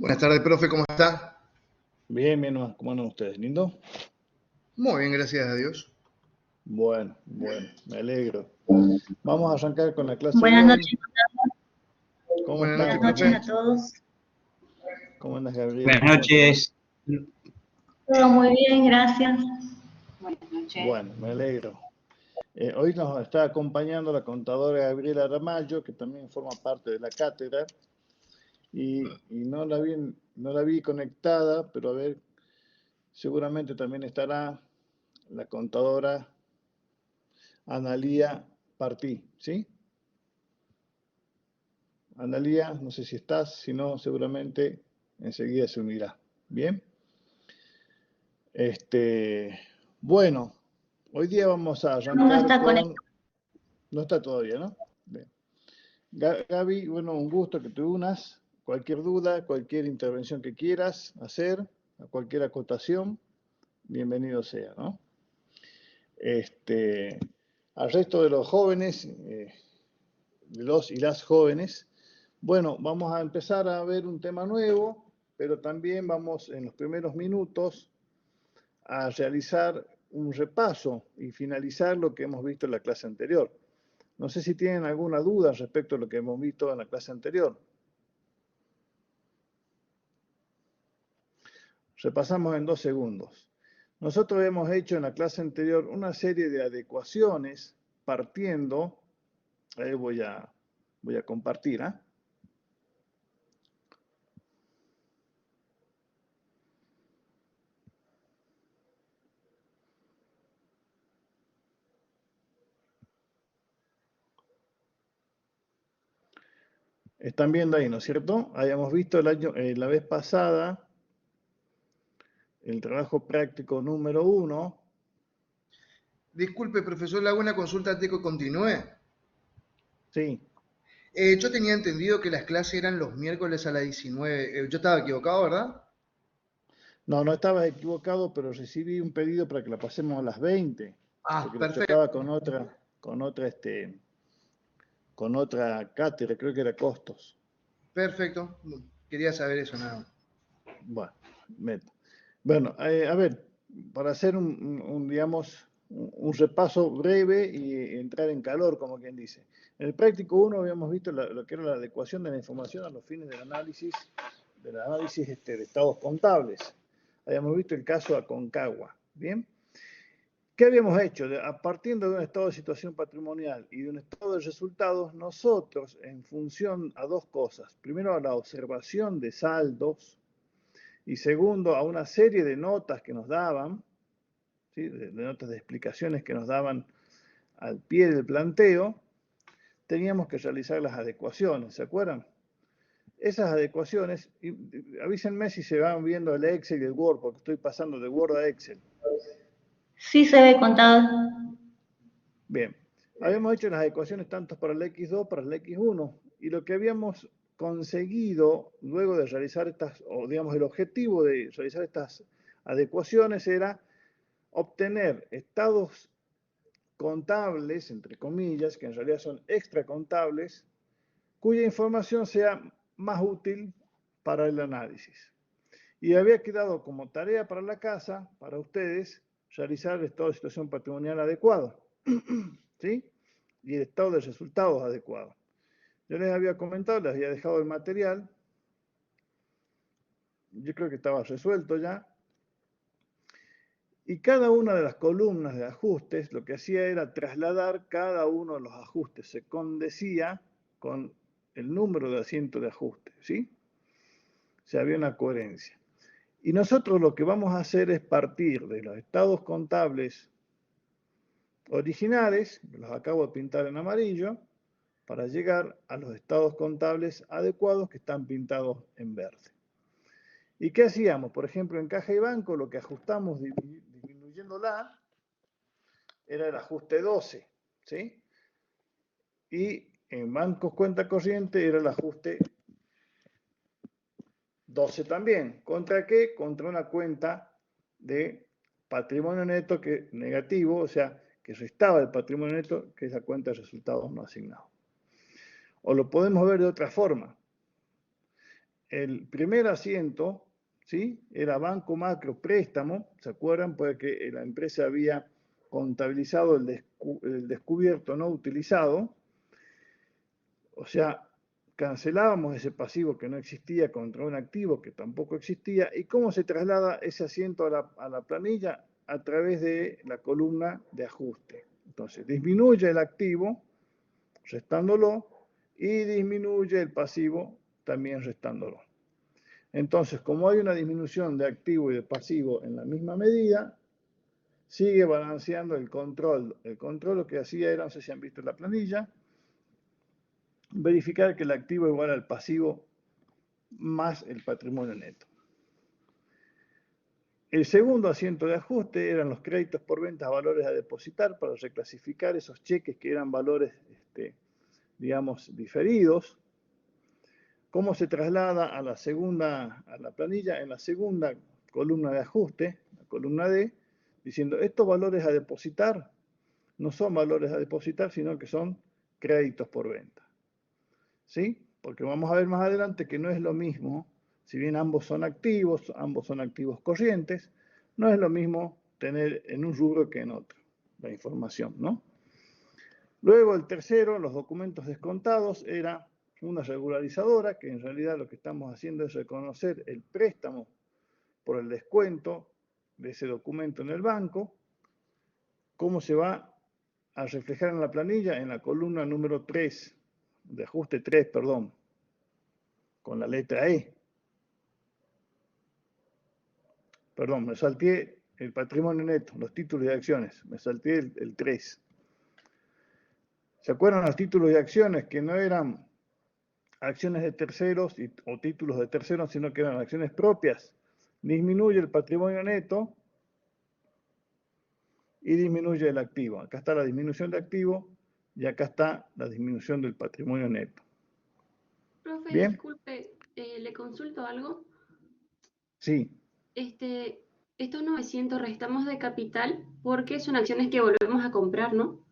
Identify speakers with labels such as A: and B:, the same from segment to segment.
A: Buenas tardes, profe, ¿cómo está?
B: Bien, bien, ¿cómo andan ustedes? ¿Lindo?
A: Muy bien, gracias a Dios.
B: Bueno, me alegro. Vamos a arrancar con la clase de
C: Buenas
B: hoy.
C: noches,
B: ¿Cómo
A: Buenas
B: estás,
A: noches,
C: buenas noches
A: profe.
C: a
B: Gabriel?
C: todos.
B: ¿Cómo andas, Gabriel?
D: Buenas
B: ¿Cómo te va?
D: noches.
C: Todo muy bien, gracias.
B: Bueno, me alegro. Hoy nos está acompañando la contadora Gabriela Ramallo, que también forma parte de la cátedra, y no la vi conectada, pero a ver, seguramente también estará la contadora Analía Partí, ¿sí? Analía, no sé si estás, si no, seguramente enseguida se unirá. Bien. Bueno, hoy día vamos a
C: No
B: arrancar
C: está
B: con.
C: conectado.
B: No está todavía, ¿no? Bien. Gaby, bueno, un gusto que te unas. Cualquier duda, cualquier intervención que quieras hacer, a cualquier acotación, bienvenido sea, ¿no? Al resto de los jóvenes, de los y las jóvenes, bueno, vamos a empezar a ver un tema nuevo, pero también vamos en los primeros minutos a realizar un repaso y finalizar lo que hemos visto en la clase anterior. No sé si tienen alguna duda respecto a lo que hemos visto en la clase anterior. Repasamos en 2 segundos. Nosotros hemos hecho en la clase anterior una serie de adecuaciones partiendo, ahí voy a compartir, ¿eh? Están viendo ahí, ¿no es cierto? Habíamos visto la vez pasada el trabajo práctico número 1.
A: Disculpe, profesor, le hago una consulta antes que continúe.
B: Sí,
A: Yo tenía entendido que las clases eran los miércoles a las 19. Yo estaba equivocado, ¿verdad?
B: no estabas equivocado, pero recibí un pedido para que la pasemos a las 20,
A: Ah,
B: porque le chocaba
A: perfecto,
B: con otra cátedra, creo que era costos.
A: perfecto. Quería saber eso nada más.
B: Bueno, bueno, a ver, para hacer digamos, un repaso breve y entrar en calor, como quien dice. En el práctico 1 habíamos visto lo que era la adecuación de la información a los fines del análisis de estados contables. Habíamos visto el caso Aconcagua, ¿bien? ¿Qué habíamos hecho? A partir de un estado de situación patrimonial y de un estado de resultados, nosotros, en función a dos cosas, primero a la observación de saldos y segundo a una serie de notas que nos daban, ¿sí? de notas de explicaciones que nos daban al pie del planteo, teníamos que realizar las adecuaciones, ¿se acuerdan? Esas adecuaciones, avísenme si se van viendo el Excel y el Word, porque estoy pasando de Word a Excel.
C: Sí se ve contado.
B: Bien, habíamos hecho las adecuaciones tanto para el X2 para el X1 y lo que habíamos conseguido luego de realizar estas, o digamos el objetivo de realizar estas adecuaciones era obtener estados contables, entre comillas, que en realidad son extracontables, cuya información sea más útil para el análisis. Y había quedado como tarea para la casa, para ustedes, realizar el estado de situación patrimonial adecuado. ¿Sí? Y el estado de resultados adecuado. Yo les había comentado, les había dejado el material. Yo creo que estaba resuelto ya. Y cada una de las columnas de ajustes lo que hacía era trasladar cada uno de los ajustes. Se condecía con el número de asientos de ajuste. ¿Sí? O sea, había una coherencia. Y nosotros lo que vamos a hacer es partir de los estados contables originales, los acabo de pintar en amarillo, para llegar a los estados contables adecuados que están pintados en verde. ¿Y qué hacíamos? Por ejemplo, en caja y banco lo que ajustamos disminuyéndola era el ajuste 12, ¿sí? Y en bancos cuenta corriente era el ajuste 12 también. ¿Contra qué? Contra una cuenta de patrimonio neto que negativo, o sea, que restaba el patrimonio neto, que es la cuenta de resultados no asignados. O lo podemos ver de otra forma. el primer asiento, ¿sí? Era Banco Macro Préstamo, ¿se acuerdan? Porque la empresa había contabilizado el descubierto no utilizado, o sea, cancelábamos ese pasivo que no existía contra un activo que tampoco existía. ¿Y cómo se traslada ese asiento a la planilla? A través de la columna de ajuste. Entonces, disminuye el activo, restándolo, y disminuye el pasivo, también restándolo. Entonces, como hay una disminución de activo y de pasivo en la misma medida, sigue balanceando el control. El control lo que hacía era, no sé si han visto la planilla, verificar que el activo igual al pasivo más el patrimonio neto. El segundo asiento de ajuste eran los créditos por venta a valores a depositar para reclasificar esos cheques que eran valores, digamos, diferidos. ¿Cómo se traslada a la planilla? En la segunda columna de ajuste, la columna D, diciendo estos valores a depositar no son valores a depositar, sino que son créditos por venta. ¿Sí? Porque vamos a ver más adelante que no es lo mismo, si bien ambos son activos corrientes, no es lo mismo tener en un rubro que en otro la información, ¿no? Luego el tercero, los documentos descontados, era una regularizadora, que en realidad lo que estamos haciendo es reconocer el préstamo por el descuento de ese documento en el banco. ¿Cómo se va a reflejar en la planilla? En la columna número 3, de ajuste 3, perdón, con la letra E. Perdón, me salté el patrimonio neto, los títulos de acciones, me salté el 3. ¿Se acuerdan los títulos de acciones que no eran acciones de terceros o títulos de terceros, sino que eran acciones propias? Disminuye el patrimonio neto y disminuye el activo. Acá está la disminución de activo y acá está la disminución del patrimonio neto.
D: Profe,
B: ¿Bien?
D: disculpe, ¿le consulto algo?
B: Sí.
D: Estos 900 restamos de capital porque son acciones que volvemos a comprar, ¿no?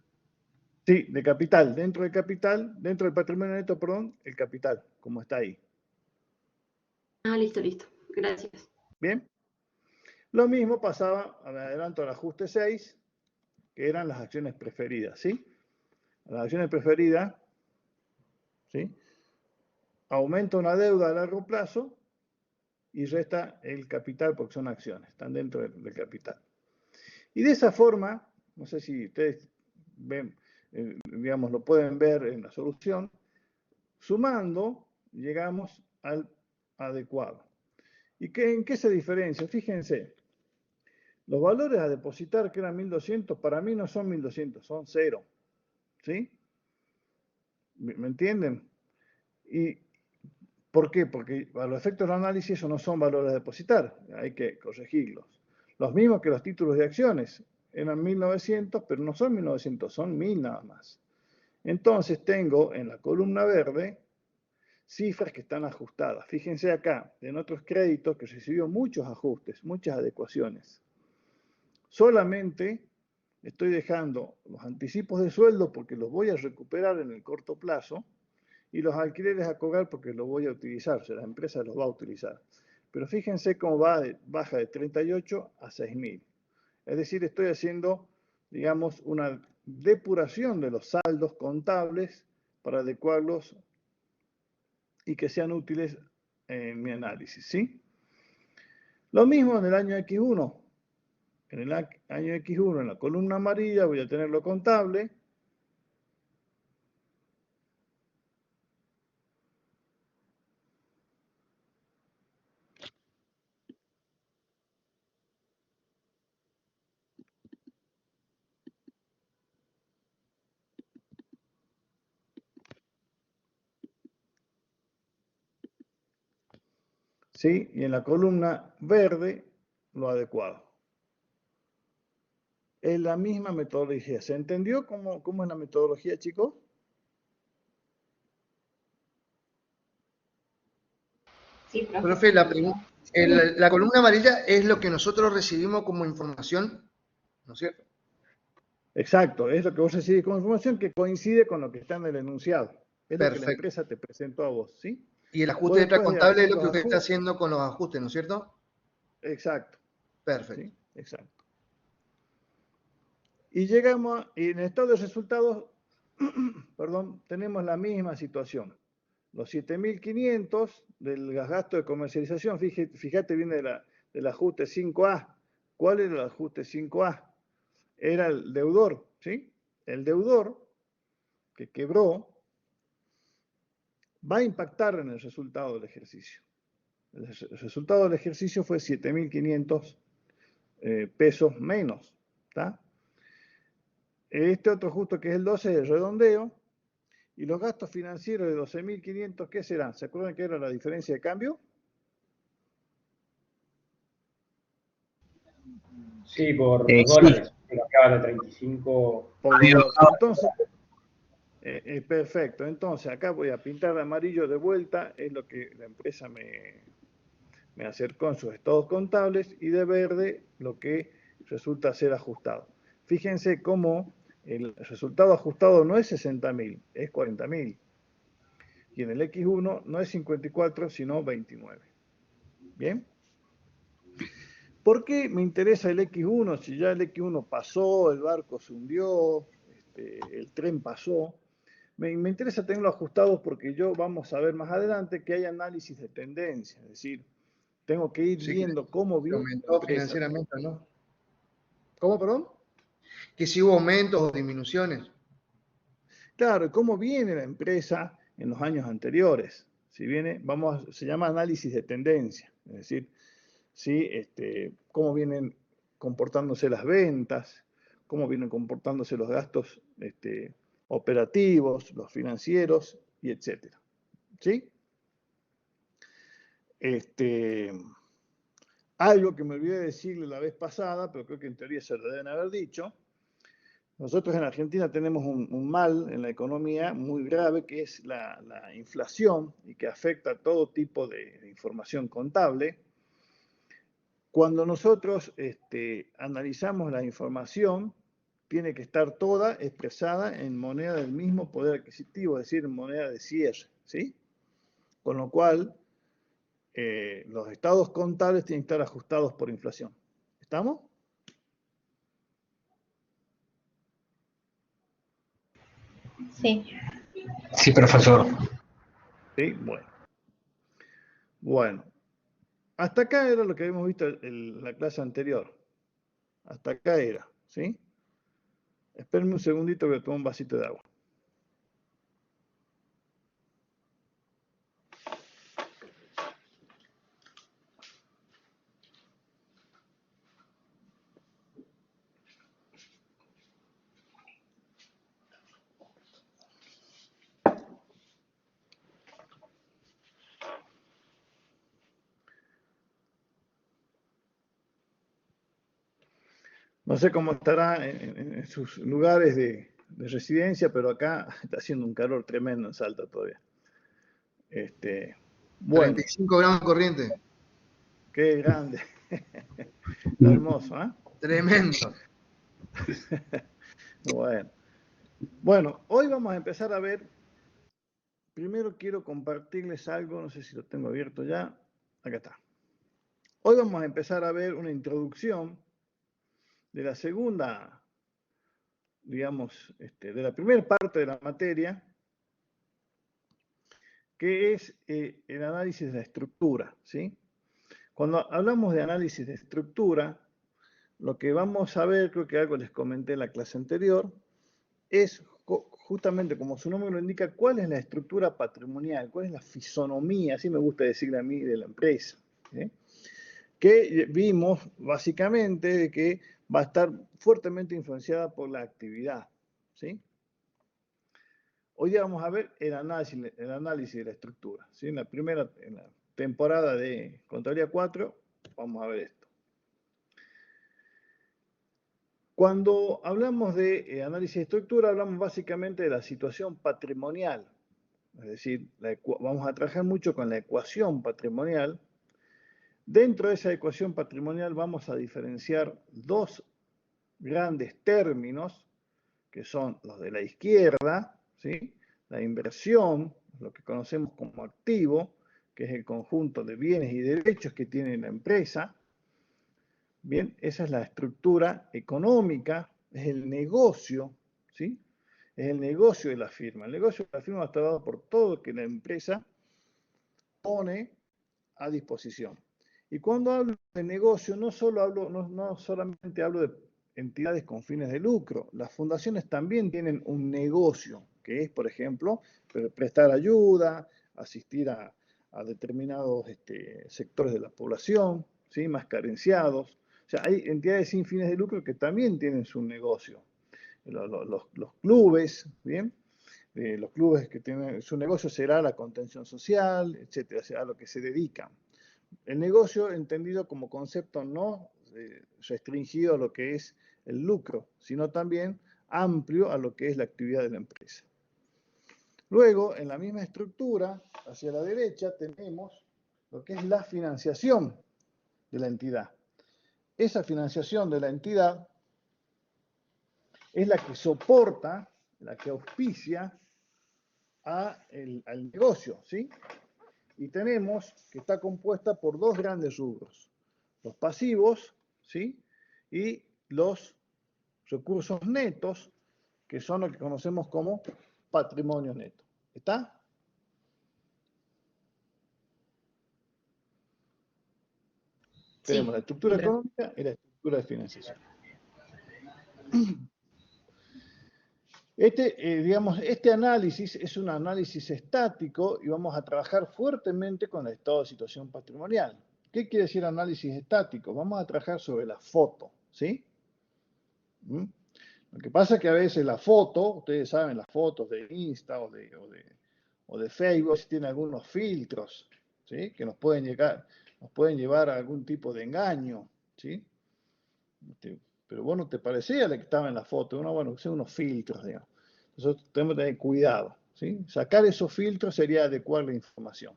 B: Sí, de capital, dentro del patrimonio neto, perdón, el capital, como está ahí.
D: Ah, listo, listo. Gracias.
B: Bien. Lo mismo pasaba, me adelanto al ajuste 6, que eran las acciones preferidas, ¿sí? Las acciones preferidas, ¿sí? Aumenta una deuda a largo plazo y resta el capital porque son acciones, están dentro del capital. Y de esa forma, no sé si ustedes ven, digamos, lo pueden ver en la solución, sumando llegamos al adecuado. ¿Y en qué se diferencia? Fíjense, los valores a depositar que eran 1200, para mí no son 1200, son 0. ¿Sí? ¿Me entienden? ¿Y por qué? Porque a los efectos del análisis eso no son valores a depositar, hay que corregirlos. Los mismos que los títulos de acciones, eran 1900, pero no son 1900, son 1000 nada más. Entonces tengo en la columna verde cifras que están ajustadas. Fíjense acá, en otros créditos que recibió muchos ajustes, muchas adecuaciones. Solamente estoy dejando los anticipos de sueldo porque los voy a recuperar en el corto plazo y los alquileres a cobrar porque los voy a utilizar, o sea, la empresa los va a utilizar. Pero fíjense cómo baja de 38 a 6.000. Es decir, estoy haciendo, digamos, una depuración de los saldos contables para adecuarlos y que sean útiles en mi análisis, ¿sí? Lo mismo en el año X1. En el año X1, en la columna amarilla, voy a tener lo contable. ¿Sí? Y en la columna verde, lo adecuado. Es la misma metodología. ¿Se entendió cómo es la metodología, chicos?
C: Sí,
A: Profe, la columna amarilla es lo que nosotros recibimos como información, ¿no es cierto?
B: Exacto, es lo que vos recibís como información que coincide con lo que está en el enunciado. Es lo que la
A: Perfecto.
B: empresa te presentó a vos, ¿sí?
A: Y el ajuste
B: Vos
A: extra
B: después de
A: contable
B: hacer
A: es lo
B: los
A: que usted está
B: ajustes,
A: haciendo con los ajustes, ¿no es cierto?
B: exacto,
A: Perfecto.
B: ¿sí? Exacto. Y llegamos, y en el estado de resultados, perdón, tenemos la misma situación. Los 7.500 del gasto de comercialización, fíjate bien del ajuste 5A. ¿Cuál era el ajuste 5A? Era el deudor, ¿sí? El deudor que quebró va a impactar en el resultado del ejercicio. El resultado del ejercicio fue 7.500 pesos menos, ¿está? Este otro ajuste que es el 12 es el redondeo. Y los gastos financieros de 12.500, ¿qué serán? ¿Se acuerdan que era la diferencia de cambio?
E: Sí, por los dólares, que cambiaban de 35.
B: Por los dólares. Entonces, perfecto. Entonces, acá voy a pintar de amarillo de vuelta, es lo que la empresa me acercó en sus estados contables, y de verde lo que resulta ser ajustado. Fíjense cómo el resultado ajustado no es 60.000, es 40.000. Y en el X1 no es 54, sino 29. ¿Bien? ¿Por qué me interesa el X1 si ya el X1 pasó, el barco se hundió, el tren pasó? Me interesa tenerlo ajustado porque yo vamos a ver más adelante que hay análisis de tendencia, es decir, tengo que ir
A: Sí,
B: viendo cómo
A: que
B: viene la
A: aumentó
B: empresa.
A: financieramente, ¿no? ¿Cómo, perdón? Que si hubo aumentos o disminuciones.
B: Claro, cómo viene la empresa en los años anteriores. Si viene, se llama análisis de tendencia, es decir, ¿sí? Cómo vienen comportándose las ventas, cómo vienen comportándose los gastos operativos, los financieros, y etcétera. ¿Sí? Algo que me olvidé decirle la vez pasada, pero creo que en teoría se lo deben haber dicho. Nosotros en Argentina tenemos un mal en la economía muy grave, que es la inflación, y que afecta a todo tipo de información contable. Cuando nosotros analizamos la información, tiene que estar toda expresada en moneda del mismo poder adquisitivo, es decir, en moneda de cierre, ¿sí? Con lo cual, los estados contables tienen que estar ajustados por inflación. ¿Estamos?
C: Sí.
E: Sí, profesor.
B: Sí, bueno. Bueno, hasta acá era lo que habíamos visto en la clase anterior. Hasta acá era, ¿sí? Espérenme un segundito que tomo un vasito de agua. No sé cómo estará en sus lugares de residencia, pero acá está haciendo un calor tremendo en Salta todavía. Bueno,
A: 35 gramos corriente.
B: qué grande. Está hermoso, ¿eh?
A: Tremendo.
B: Bueno, hoy vamos a empezar a ver. Primero quiero compartirles algo, no sé si lo tengo abierto ya. Acá está. Hoy vamos a empezar a ver una introducción de la segunda, digamos, de la primera parte de la materia, que es el análisis de la estructura, ¿sí? Cuando hablamos de análisis de estructura, lo que vamos a ver, creo que algo les comenté en la clase anterior, es justamente, como su nombre lo indica, cuál es la estructura patrimonial, cuál es la fisonomía, así me gusta decirle a mí, de la empresa, ¿sí? Que vimos básicamente de que va a estar fuertemente influenciada por la actividad, ¿sí? Hoy día vamos a ver el análisis de la estructura, ¿sí? En la temporada de Contabilidad 4, vamos a ver esto. Cuando hablamos de análisis de estructura, hablamos básicamente de la situación patrimonial, es decir, vamos a trabajar mucho con la ecuación patrimonial. Dentro de esa ecuación patrimonial vamos a diferenciar dos grandes términos, que son los de la izquierda, ¿sí? La inversión, lo que conocemos como activo, que es el conjunto de bienes y derechos que tiene la empresa. Bien, esa es la estructura económica, es el negocio, ¿sí? Es el negocio de la firma. El negocio de la firma está dado por todo lo que la empresa pone a disposición. Y cuando hablo de negocio, no solamente hablo de entidades con fines de lucro. Las fundaciones también tienen un negocio, que es, por ejemplo, prestar ayuda, asistir a determinados sectores de la población, ¿sí? Más carenciados. O sea, hay entidades sin fines de lucro que también tienen su negocio. Los clubes, ¿bien? Los clubes que tienen su negocio será la contención social, etcétera, a lo que se dedican. El negocio entendido como concepto no restringido a lo que es el lucro, sino también amplio a lo que es la actividad de la empresa. Luego, en la misma estructura, hacia la derecha, tenemos lo que es la financiación de la entidad. Esa financiación de la entidad es la que soporta, la que auspicia al negocio, ¿sí? Y tenemos que está compuesta por dos grandes rubros, los pasivos, ¿sí? Y los recursos netos, que son lo que conocemos como patrimonio neto. ¿Está?
A: Sí.
B: Tenemos la estructura económica y la estructura de financiación. Este análisis es un análisis estático y vamos a trabajar fuertemente con el estado de situación patrimonial. ¿Qué quiere decir análisis estático? Vamos a trabajar sobre la foto, ¿sí? Lo que pasa es que a veces la foto, ustedes saben, las fotos de Insta o de Facebook tienen algunos filtros, ¿sí? Que nos pueden llevar a algún tipo de engaño, ¿sí? Pero bueno, te parecía la que estaba en la foto, bueno, son unos filtros, digamos. Nosotros tenemos que tener cuidado, ¿sí? Sacar esos filtros sería adecuar la información.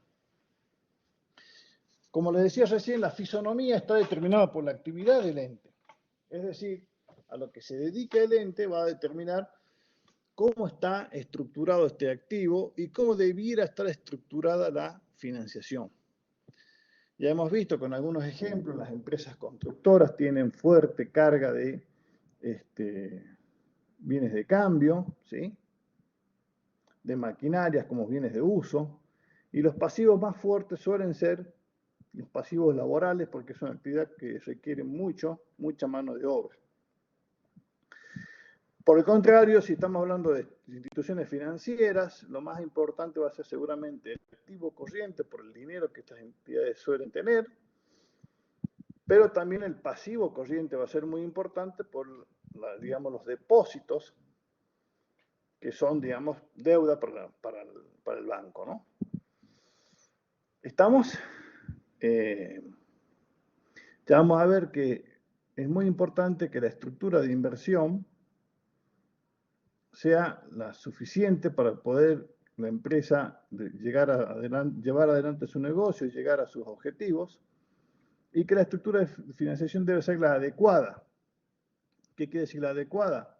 B: Como les decía recién, la fisonomía está determinada por la actividad del ente. Es decir, a lo que se dedica el ente va a determinar cómo está estructurado este activo y cómo debiera estar estructurada la financiación. Ya hemos visto con algunos ejemplos, las empresas constructoras tienen fuerte carga de bienes de cambio, ¿sí? De maquinarias como bienes de uso, y los pasivos más fuertes suelen ser los pasivos laborales porque es una actividad que requiere mucha mano de obra. Por el contrario, si estamos hablando de instituciones financieras, lo más importante va a ser seguramente el activo corriente por el dinero que estas entidades suelen tener, pero también el pasivo corriente va a ser muy importante por, los depósitos que son, deuda para el banco, ¿no? ¿Estamos? Ya vamos a ver que es muy importante que la estructura de inversión sea la suficiente para poder la empresa llevar adelante su negocio y llegar a sus objetivos, y que la estructura de financiación debe ser la adecuada. ¿Qué quiere decir la adecuada?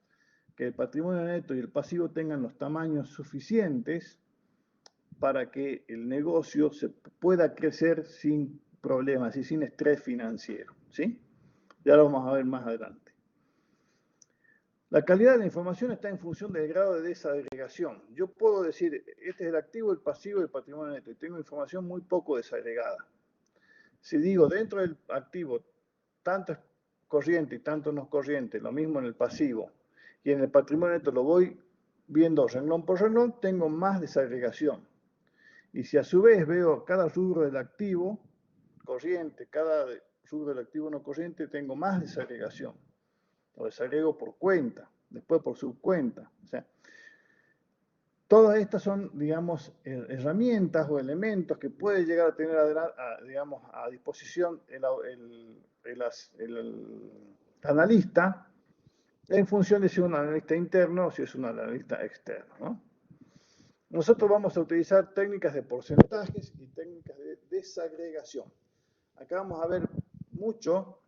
B: Que el patrimonio neto y el pasivo tengan los tamaños suficientes para que el negocio se pueda crecer sin problemas y sin estrés financiero, ¿sí? Ya lo vamos a ver más adelante. La calidad de la información está en función del grado de desagregación. Yo puedo decir, este es el activo, el pasivo y el patrimonio neto, y tengo información muy poco desagregada. Si digo, dentro del activo, tanto es corriente y tanto no es corriente, lo mismo en el pasivo, y en el patrimonio neto lo voy viendo renglón por renglón, tengo más desagregación. Y si a su vez veo cada rubro del activo corriente, cada rubro del activo no corriente, tengo más desagregación. Lo desagrego por cuenta, después por subcuenta. O sea, todas estas son, herramientas o elementos que puede llegar a tener a disposición el analista en función de si es un analista interno o si es un analista externo, ¿no? Nosotros vamos a utilizar técnicas de porcentajes y técnicas de desagregación. Acá vamos a ver mucho,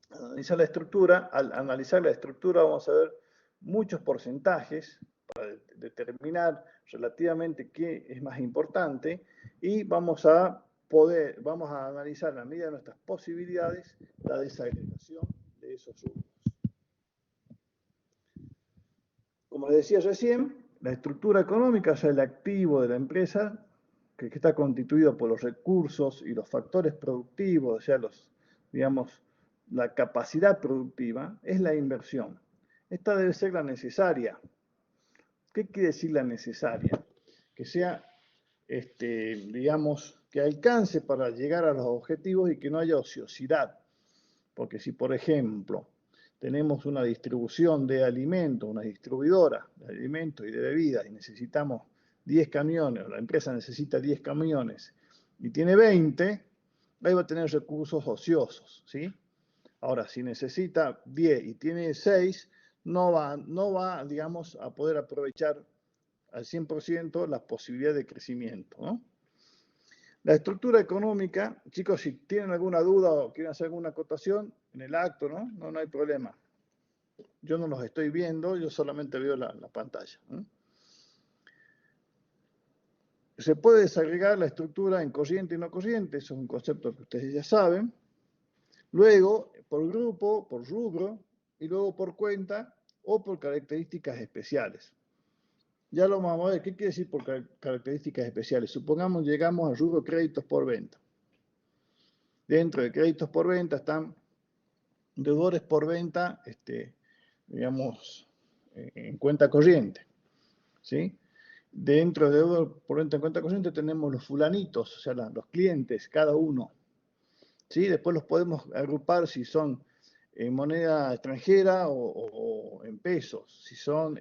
B: analizar la estructura. Al analizar la estructura vamos a ver muchos porcentajes para determinar relativamente qué es más importante y vamos a analizar a la medida de nuestras posibilidades la desagregación de esos rubros. Como les decía recién, la estructura económica, o sea, el activo de la empresa, que está constituido por los recursos y los factores productivos, o sea, digamos, la capacidad productiva, es la inversión. Esta debe ser la necesaria. ¿Qué quiere decir la necesaria? Que sea, digamos, que alcance para llegar a los objetivos y que no haya ociosidad. Porque si, por ejemplo, tenemos una distribución de alimentos, una distribuidora de alimentos y de bebidas y necesitamos 10 camiones, o la empresa necesita 10 camiones y tiene 20, ahí va a tener recursos ociosos, ¿sí? Ahora, si necesita 10 y tiene 6, no va, digamos, a poder aprovechar al 100% las posibilidades de crecimiento, ¿no? La estructura económica, chicos, si tienen alguna duda o quieren hacer alguna acotación en el acto, ¿no? No hay problema. Yo no los estoy viendo, yo solamente veo la pantalla, ¿no? Se puede desagregar la estructura en corriente y no corriente, eso es un concepto que ustedes ya saben. Luego, por grupo, por rubro, y luego por cuenta o por características especiales. Ya lo vamos a ver, ¿qué quiere decir por características especiales? Supongamos llegamos al rubro créditos por venta. Dentro de créditos por venta están deudores por venta, digamos, en cuenta corriente, ¿sí? Dentro de deudor por venta en cuenta corriente tenemos los fulanitos, o sea, los clientes, cada uno, ¿sí? Después los podemos agrupar si son en moneda extranjera o en pesos, si son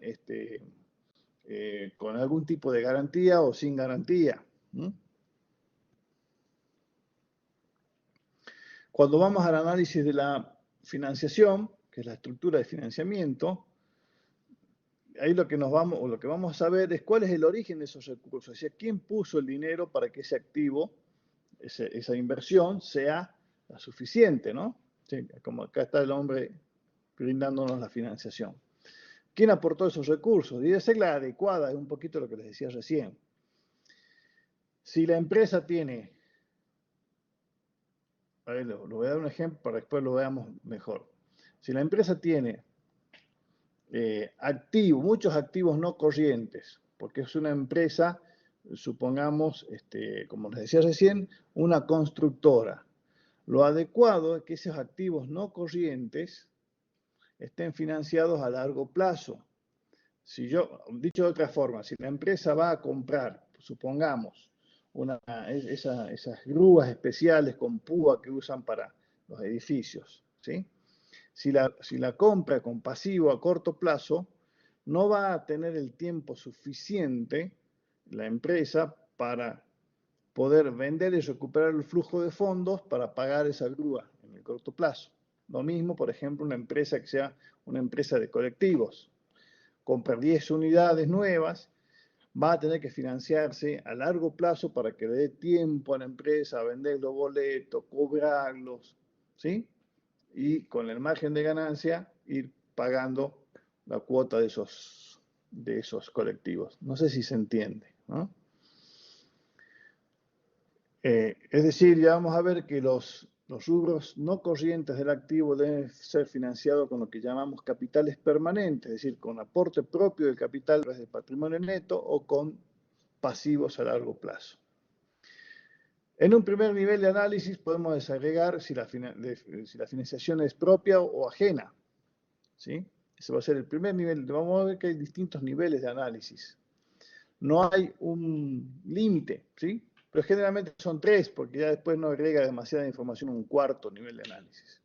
B: con algún tipo de garantía o sin garantía. Cuando vamos al análisis de la financiación, que es la estructura de financiamiento, ahí lo que vamos a saber es cuál es el origen de esos recursos, es decir, quién puso el dinero para que ese activo, esa inversión, sea la suficiente, ¿no? Sí, como acá está el hombre brindándonos la financiación. ¿Quién aportó esos recursos? Debe ser la adecuada, es un poquito lo que les decía recién. Si la empresa tiene, a ver, lo voy a dar un ejemplo para que después lo veamos mejor. Si la empresa tiene muchos activos no corrientes, porque es una empresa, supongamos, como les decía recién, una constructora. Lo adecuado es que esos activos no corrientes estén financiados a largo plazo. Dicho de otra forma, si la empresa va a comprar, supongamos, esas grúas especiales con púa que usan para los edificios, ¿sí? Si la compra con pasivo a corto plazo, no va a tener el tiempo suficiente la empresa para poder vender y recuperar el flujo de fondos para pagar esa grúa en el corto plazo. Lo mismo, por ejemplo, una empresa que sea una empresa de colectivos. Comprar 10 unidades nuevas, va a tener que financiarse a largo plazo para que le dé tiempo a la empresa a vender los boletos, cobrarlos, ¿sí? Y con el margen de ganancia ir pagando la cuota de esos colectivos. No sé si se entiende, ¿no? Es decir, ya vamos a ver que los rubros no corrientes del activo deben ser financiados con lo que llamamos capitales permanentes, es decir, con aporte propio del capital a través del patrimonio neto o con pasivos a largo plazo. En un primer nivel de análisis podemos desagregar si la financiación es propia o ajena, ¿sí? Ese va a ser el primer nivel. Vamos a ver que hay distintos niveles de análisis. No hay un límite, ¿sí? Pero generalmente son 3, porque ya después no agrega demasiada información un cuarto nivel de análisis.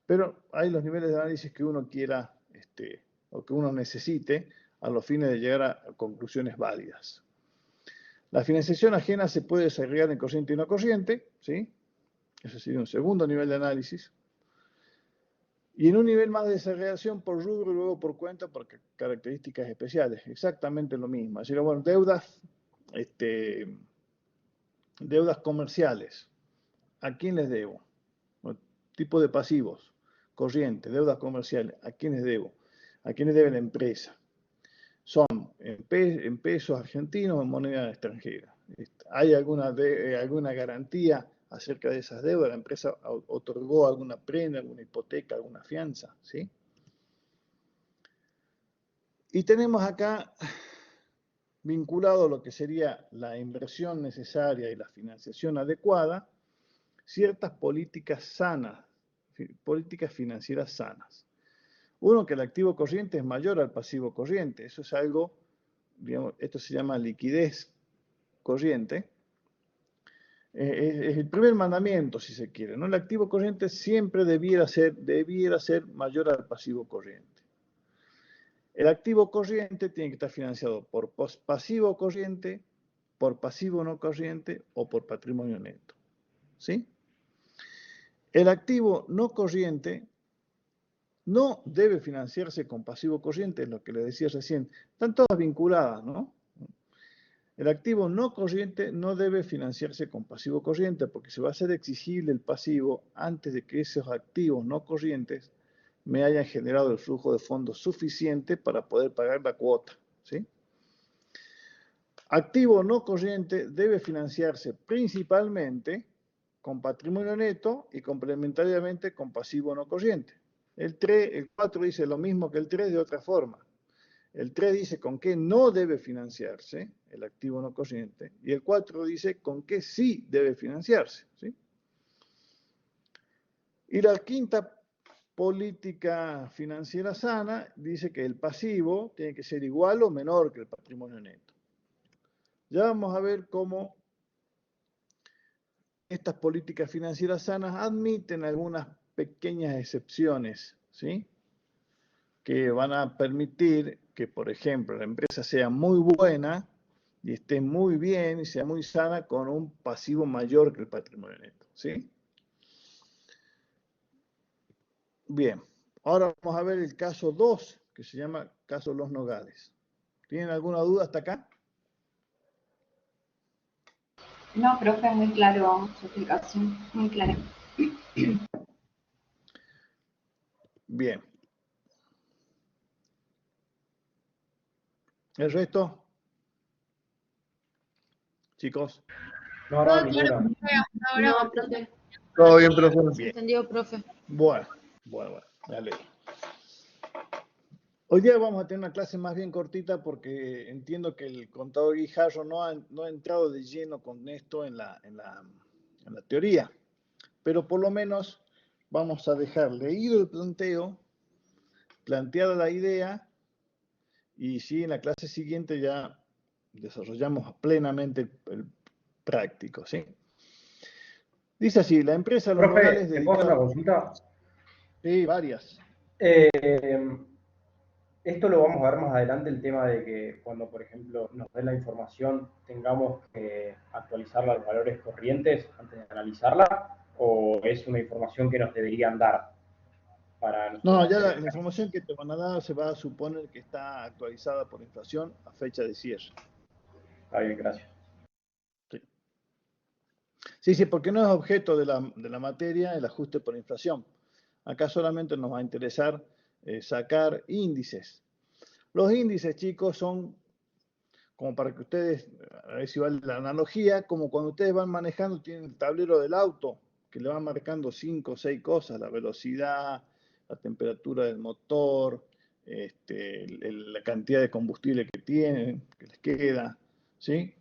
B: Pero hay los niveles de análisis que uno quiera o que uno necesite a los fines de llegar a conclusiones válidas. La financiación ajena se puede desagregar en corriente y no corriente, ¿sí? Ese sería un segundo nivel de análisis. Y en un nivel más de desagregación por rubro y luego por cuenta por características especiales. Exactamente lo mismo. Así que, bueno, deudas comerciales. ¿A quién les debo? Bueno, tipo de pasivos. Corriente, deudas comerciales. ¿A quién les debo? ¿A quiénes debe la empresa? Son en pesos argentinos o en moneda extranjera. ¿Hay alguna garantía acerca de esas deudas? ¿La empresa otorgó alguna prenda, alguna hipoteca, alguna fianza? ¿Sí? Y tenemos acá vinculado a lo que sería la inversión necesaria y la financiación adecuada, ciertas políticas sanas, políticas financieras sanas. Uno, que el activo corriente es mayor al pasivo corriente. Eso es algo, digamos, esto se llama liquidez corriente. Es el primer mandamiento, si se quiere, ¿no? El activo corriente siempre debiera ser mayor al pasivo corriente. El activo corriente tiene que estar financiado por pasivo corriente, por pasivo no corriente o por patrimonio neto. ¿Sí? El activo no corriente no debe financiarse con pasivo corriente, es lo que le decía recién. Están todas vinculadas, ¿no? El activo no corriente no debe financiarse con pasivo corriente porque se va a hacer exigible el pasivo antes de que esos activos no corrientes me hayan generado el flujo de fondos suficiente para poder pagar la cuota, ¿sí? Activo no corriente debe financiarse principalmente con patrimonio neto y complementariamente con pasivo no corriente. El 4 dice lo mismo que el 3 de otra forma. El 3 dice con qué no debe financiarse el activo no corriente y el 4 dice con qué sí debe financiarse, ¿sí? Y la quinta política financiera sana dice que el pasivo tiene que ser igual o menor que el patrimonio neto. Ya vamos a ver cómo estas políticas financieras sanas admiten algunas pequeñas excepciones, ¿sí? Que van a permitir que, por ejemplo, la empresa sea muy buena y esté muy bien y sea muy sana con un pasivo mayor que el patrimonio neto, ¿sí? Bien, ahora vamos a ver el caso 2, que se llama caso Los Nogales. ¿Tienen alguna duda hasta acá?
C: No, profe, muy claro su explicación, muy clara.
B: Bien. ¿El resto? Chicos.
E: No,
F: Todo
E: ninguna.
F: claro, profe, hasta ahora
D: No,
F: bastante
D: profe.
A: Todo bien, profe.
B: Bien.
F: entendido, profe.
B: Bueno, dale. Hoy día vamos a tener una clase más bien cortita porque entiendo que el contador Guijarro no ha entrado de lleno con esto en la teoría, pero por lo menos vamos a dejar leído el planteo, planteada la idea, y sí, en la clase siguiente ya desarrollamos plenamente el práctico, ¿sí? Dice así, la empresa Los
E: Profe,
B: Nogales
E: ¿te puedo hacer
B: dedicada...
E: una consulta?
B: Sí, varias.
E: Esto lo vamos a ver más adelante, el tema de que cuando, por ejemplo, nos den la información, tengamos que actualizarla a los valores corrientes antes de analizarla, o es una información que nos deberían dar para nosotros
B: No, ya
E: hacer
B: la información que te van a dar se va a suponer que está actualizada por inflación a fecha de cierre.
E: Está bien, gracias.
B: Sí, porque no es objeto de la materia el ajuste por inflación. Acá solamente nos va a interesar sacar índices. Los índices, chicos, son, como para que ustedes, a ver si vale la analogía, como cuando ustedes van manejando, tienen el tablero del auto, que le van marcando 5 o 6 cosas, la velocidad, la temperatura del motor, la cantidad de combustible que tienen, que les queda, ¿sí?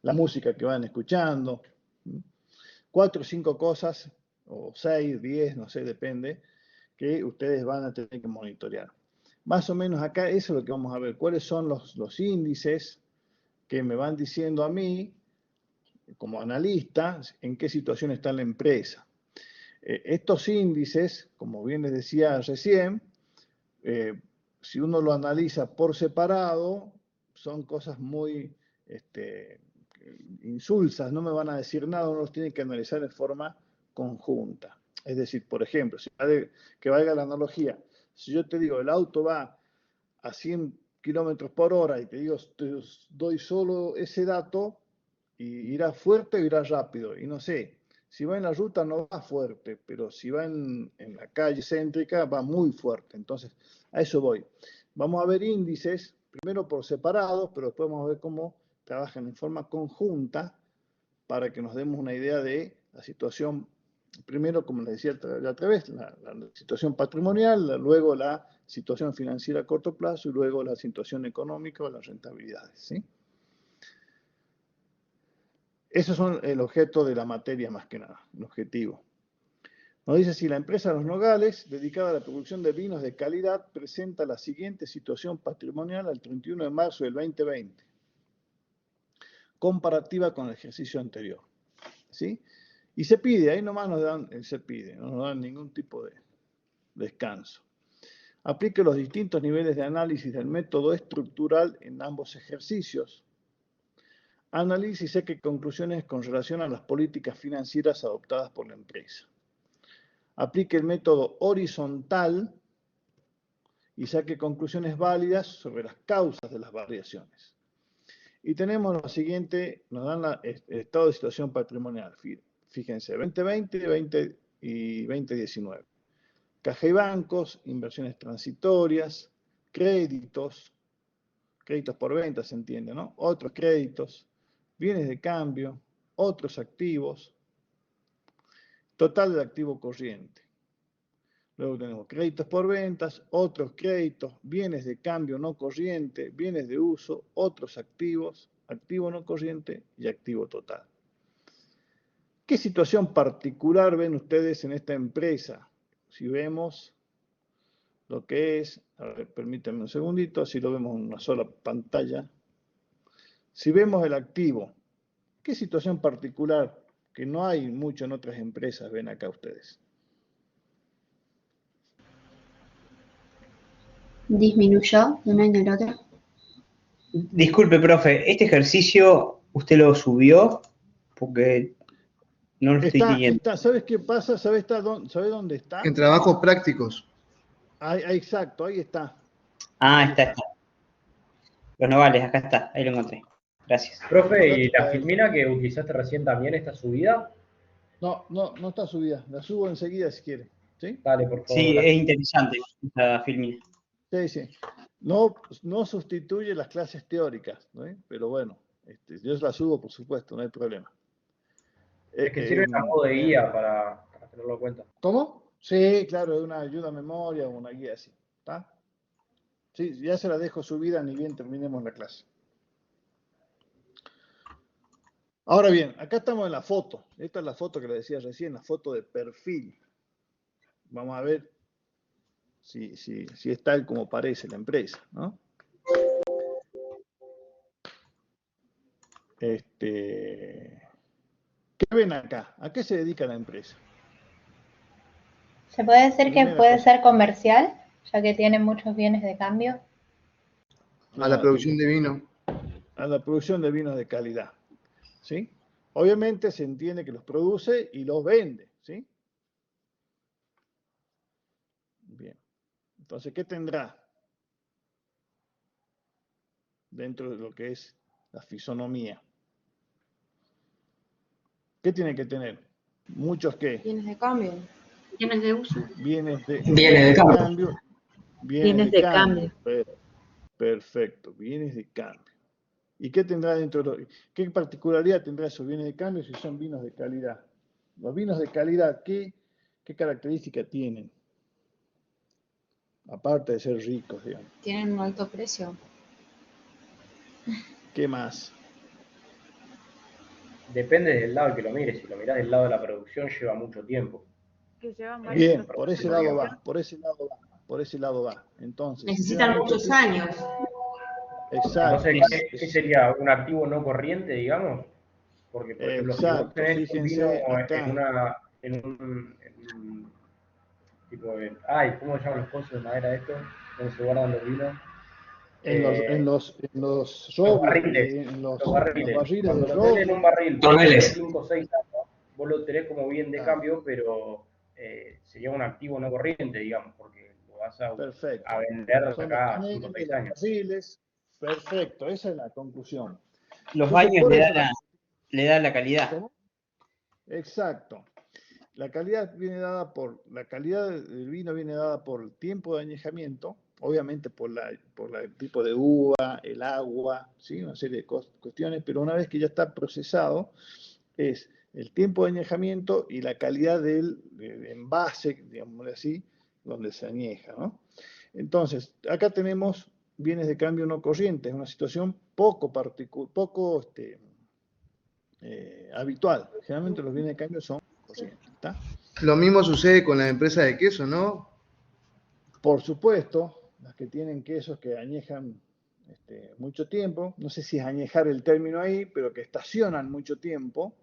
B: La música que van escuchando. 4 o 5 cosas, o 6, 10, no sé, depende, que ustedes van a tener que monitorear. Más o menos acá eso es lo que vamos a ver. ¿Cuáles son los índices que me van diciendo a mí, como analista, en qué situación está la empresa? Estos índices, como bien les decía recién, si uno lo analiza por separado, son cosas muy insulsas, no me van a decir nada, uno los tiene que analizar de forma conjunta. Es decir, por ejemplo, que valga la analogía, si yo te digo el auto va a 100 kilómetros por hora y te digo, te doy solo ese dato, y irá fuerte o irá rápido, y no sé, si va en la ruta no va fuerte, pero si va en la calle céntrica va muy fuerte. Entonces, a eso voy. Vamos a ver índices primero por separados, pero después vamos a ver cómo trabajan en forma conjunta para que nos demos una idea de la situación, primero, como les decía la otra vez, la situación patrimonial, luego la situación financiera a corto plazo y luego la situación económica o las rentabilidades, ¿sí? Esos son el objeto de la materia más que nada, el objetivo. Nos dice si la empresa Los Nogales, dedicada a la producción de vinos de calidad, presenta la siguiente situación patrimonial al 31 de marzo del 2020, comparativa con el ejercicio anterior, ¿sí? Y se pide, ahí nomás nos dan el se pide, no nos dan ningún tipo de descanso. Aplique los distintos niveles de análisis del método estructural en ambos ejercicios. Analice y saque conclusiones con relación a las políticas financieras adoptadas por la empresa. Aplique el método horizontal y saque conclusiones válidas sobre las causas de las variaciones. Y tenemos lo siguiente, nos dan el estado de situación patrimonial. Fíjense, 2020, 20 y 2019. Caja y bancos, inversiones transitorias, créditos por venta, se entiende, ¿no? Otros créditos, bienes de cambio, otros activos, total del activo corriente. Luego tenemos créditos por ventas, otros créditos, bienes de cambio no corriente, bienes de uso, otros activos, activo no corriente y activo total. ¿Qué situación particular ven ustedes en esta empresa? Si vemos lo que es, a ver, permítanme un segundito, así lo vemos en una sola pantalla. Si vemos el activo, ¿qué situación particular que no hay mucho en otras empresas ven acá ustedes?
C: Disminuyó de un año al otro.
F: Disculpe, profe, ¿este ejercicio usted lo subió? Porque no lo estoy leyendo.
B: ¿Sabes qué pasa? ¿Sabe dónde está?
A: En trabajos prácticos.
B: Exacto, ahí está.
F: Ah, está. Los Nogales, acá está, ahí lo encontré. Gracias.
E: Profe, ¿y la filmina que utilizaste recién también está subida?
B: No está subida. La subo enseguida si quiere. ¿Sí?
E: Dale, por favor.
F: Sí,
E: gracias.
F: es interesante esta filmina.
B: Sí. No sustituye las clases teóricas, ¿no? Pero bueno, yo la subo, por supuesto, no hay problema.
E: Es que sirve a modo de guía para tenerlo en cuenta.
B: ¿Cómo? Sí, claro, es una ayuda a memoria o una guía así. ¿Está? Sí, ya se la dejo subida ni bien terminemos la clase. Ahora bien, acá estamos en la foto. Esta es la foto que le decía recién, la foto de perfil. Vamos a ver si es tal como parece la empresa, ¿no? ¿Qué ven acá? ¿A qué se dedica la empresa?
G: ¿Se puede decir que puede ser comercial, ya que tiene muchos bienes de cambio?
A: A la producción de vino.
B: A la producción de vinos de calidad, ¿sí? Obviamente se entiende que los produce y los vende, ¿sí? Bien. Entonces, ¿qué tendrá dentro de lo que es la fisonomía? ¿Qué tiene que tener? Muchos ¿qué?
H: Bienes de cambio.
D: Bienes de uso.
B: Bienes de
H: cambio.
B: Bienes de cambio. Perfecto, bienes de cambio. ¿Y qué tendrá dentro qué particularidad tendrá esos bienes de cambio si son vinos de calidad? Los vinos de calidad, ¿qué característica tienen? Aparte de ser ricos, digamos.
H: Tienen un alto precio.
B: ¿Qué más?
E: Depende del lado que lo mires. Si lo mirás del lado de la producción, lleva mucho tiempo.
B: Bien, por ese lado va. Entonces,
I: necesitan muchos años.
B: Exacto.
E: Entonces, ¿qué sería? ¿Un activo no corriente, digamos? Porque, por ejemplo, si vos tenés un vino en un tipo de... ¿cómo se llaman los pozos de madera estos? ¿Cómo se guardan los vinos?
B: En los
E: barriles. Los barriles. Cuando
B: de
E: lo tenés en un barril,
I: Toneles.
E: 5 o 6 años, vos lo tenés como bien de cambio, pero sería un activo no corriente, digamos, porque lo vas a vender acá a 5 o 6 años.
B: Barriles. Perfecto, esa es la conclusión.
F: Los años le da la calidad.
B: ¿Cómo? Exacto. La calidad del vino viene dada por el tiempo de añejamiento, obviamente por el tipo de uva, el agua, ¿sí? Una serie de cuestiones, pero una vez que ya está procesado, es el tiempo de añejamiento y la calidad del envase, digamos así, donde se añeja, ¿no? Entonces, acá tenemos bienes de cambio no corrientes, una situación poco habitual. Generalmente los bienes de cambio son corrientes, ¿está?
A: Lo mismo sucede con las empresas de queso, ¿no?
B: Por supuesto, las que tienen quesos que añejan mucho tiempo, no sé si es añejar el término ahí, pero que estacionan mucho tiempo.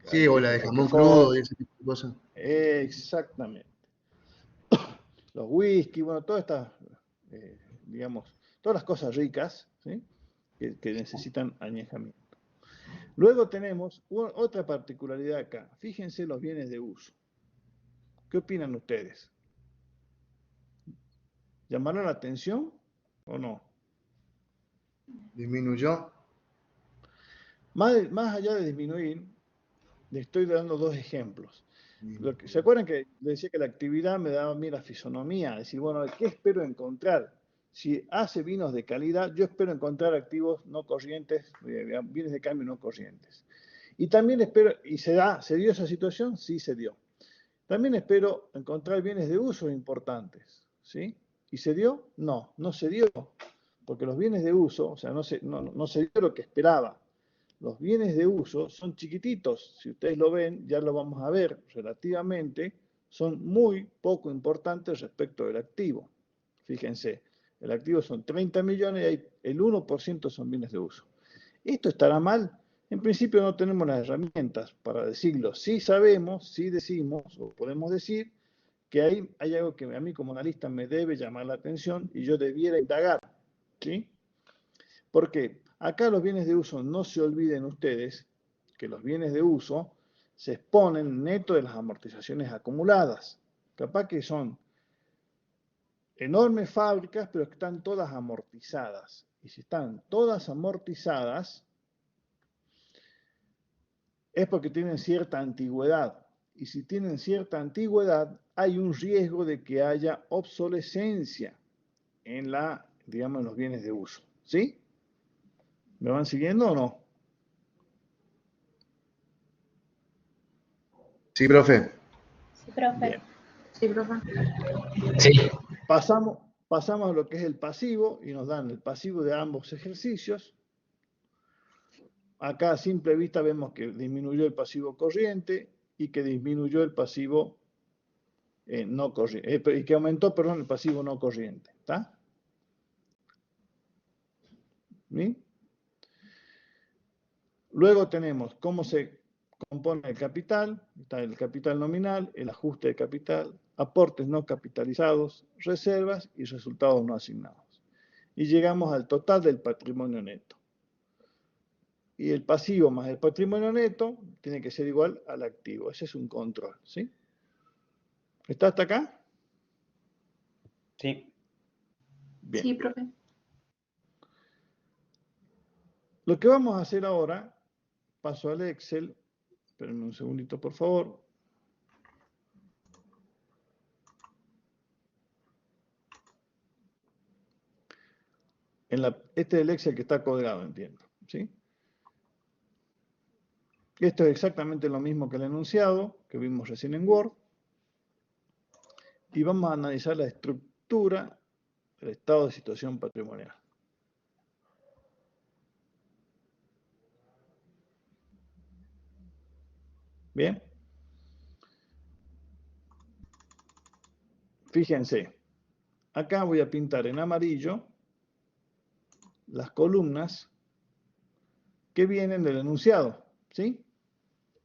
A: Sí, o la de jamón crudo y ese tipo de cosas.
B: Exactamente. Los whisky, bueno, todas estas, digamos, todas las cosas ricas, ¿sí? que necesitan añejamiento. Luego tenemos otra particularidad acá. Fíjense los bienes de uso. ¿Qué opinan ustedes? ¿Llamaron la atención o no?
A: Disminuyó.
B: Más allá de disminuir, le estoy dando dos ejemplos. ¿Se acuerdan que le decía que la actividad me daba a mí la fisonomía? Es decir, bueno, ¿qué espero encontrar? Si hace vinos de calidad, yo espero encontrar activos no corrientes, bienes de cambio no corrientes. Y también espero, ¿y se dio esa situación? Sí, se dio. También espero encontrar bienes de uso importantes, ¿sí? ¿Y se dio? No, no se dio, porque los bienes de uso, o sea, no se dio lo que esperaba. Los bienes de uso son chiquititos, si ustedes lo ven, ya lo vamos a ver relativamente, son muy poco importantes respecto del activo. Fíjense, el activo son 30 millones y el 1% son bienes de uso. ¿Esto estará mal? En principio no tenemos las herramientas para decirlo. Sí sabemos, sí decimos, o podemos decir, que hay algo que a mí como analista me debe llamar la atención y yo debiera indagar, ¿sí? Porque acá los bienes de uso, no se olviden ustedes que los bienes de uso se exponen neto de las amortizaciones acumuladas. Capaz que son enormes fábricas, pero que están todas amortizadas. Y si están todas amortizadas, es porque tienen cierta antigüedad. Y si tienen cierta antigüedad, hay un riesgo de que haya obsolescencia en digamos, en los bienes de uso. ¿Sí? ¿Me van siguiendo o no?
A: Sí, profe.
G: Sí, profe.
B: Bien.
H: Sí, profe.
I: Sí.
B: Pasamos a lo que es el pasivo y nos dan el pasivo de ambos ejercicios. Acá a simple vista vemos que disminuyó el pasivo corriente y que disminuyó el pasivo no corriente, y que aumentó, perdón, el pasivo no corriente. ¿Está? ¿Bien? Luego tenemos cómo se compone el capital. Está el capital nominal, el ajuste de capital, aportes no capitalizados, reservas y resultados no asignados. Y llegamos al total del patrimonio neto. Y el pasivo más el patrimonio neto tiene que ser igual al activo. Ese es un control, ¿sí? ¿Está hasta acá?
F: Sí.
B: Bien.
D: Sí, profe.
B: Lo que vamos a hacer ahora, paso al Excel. Espérenme un segundito, por favor. Este es el Excel que está colgado, entiendo, ¿sí? Esto es exactamente lo mismo que el enunciado que vimos recién en Word. Y vamos a analizar la estructura del estado de situación patrimonial. Bien. Fíjense, acá voy a pintar en amarillo las columnas que vienen del enunciado, ¿sí?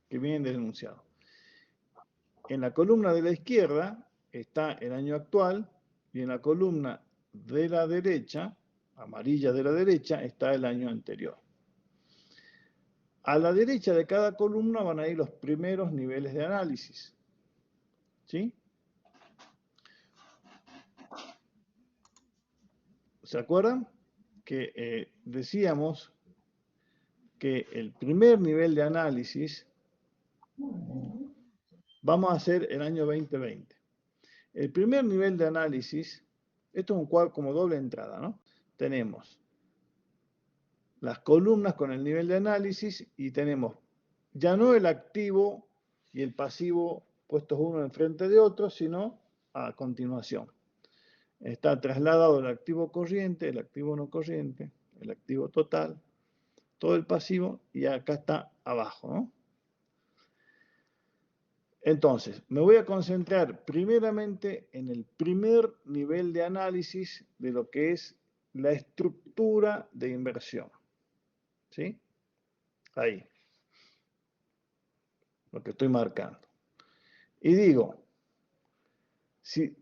B: Que vienen del enunciado. En la columna de la izquierda está el año actual y en la columna de la derecha, amarilla de la derecha, está el año anterior. A la derecha de cada columna van a ir los primeros niveles de análisis, ¿sí? ¿Se acuerdan? Que decíamos que el primer nivel de análisis vamos a hacer el año 2020. El primer nivel de análisis, esto es un cuadro como doble entrada, ¿no? Tenemos las columnas con el nivel de análisis y tenemos ya no el activo y el pasivo puestos uno enfrente de otro, sino a continuación. Está trasladado el activo corriente, el activo no corriente, el activo total, todo el pasivo, y acá está abajo, ¿no? Entonces, me voy a concentrar primeramente en el primer nivel de análisis de lo que es la estructura de inversión. ¿Sí? Ahí. Lo que estoy marcando. Y digo, si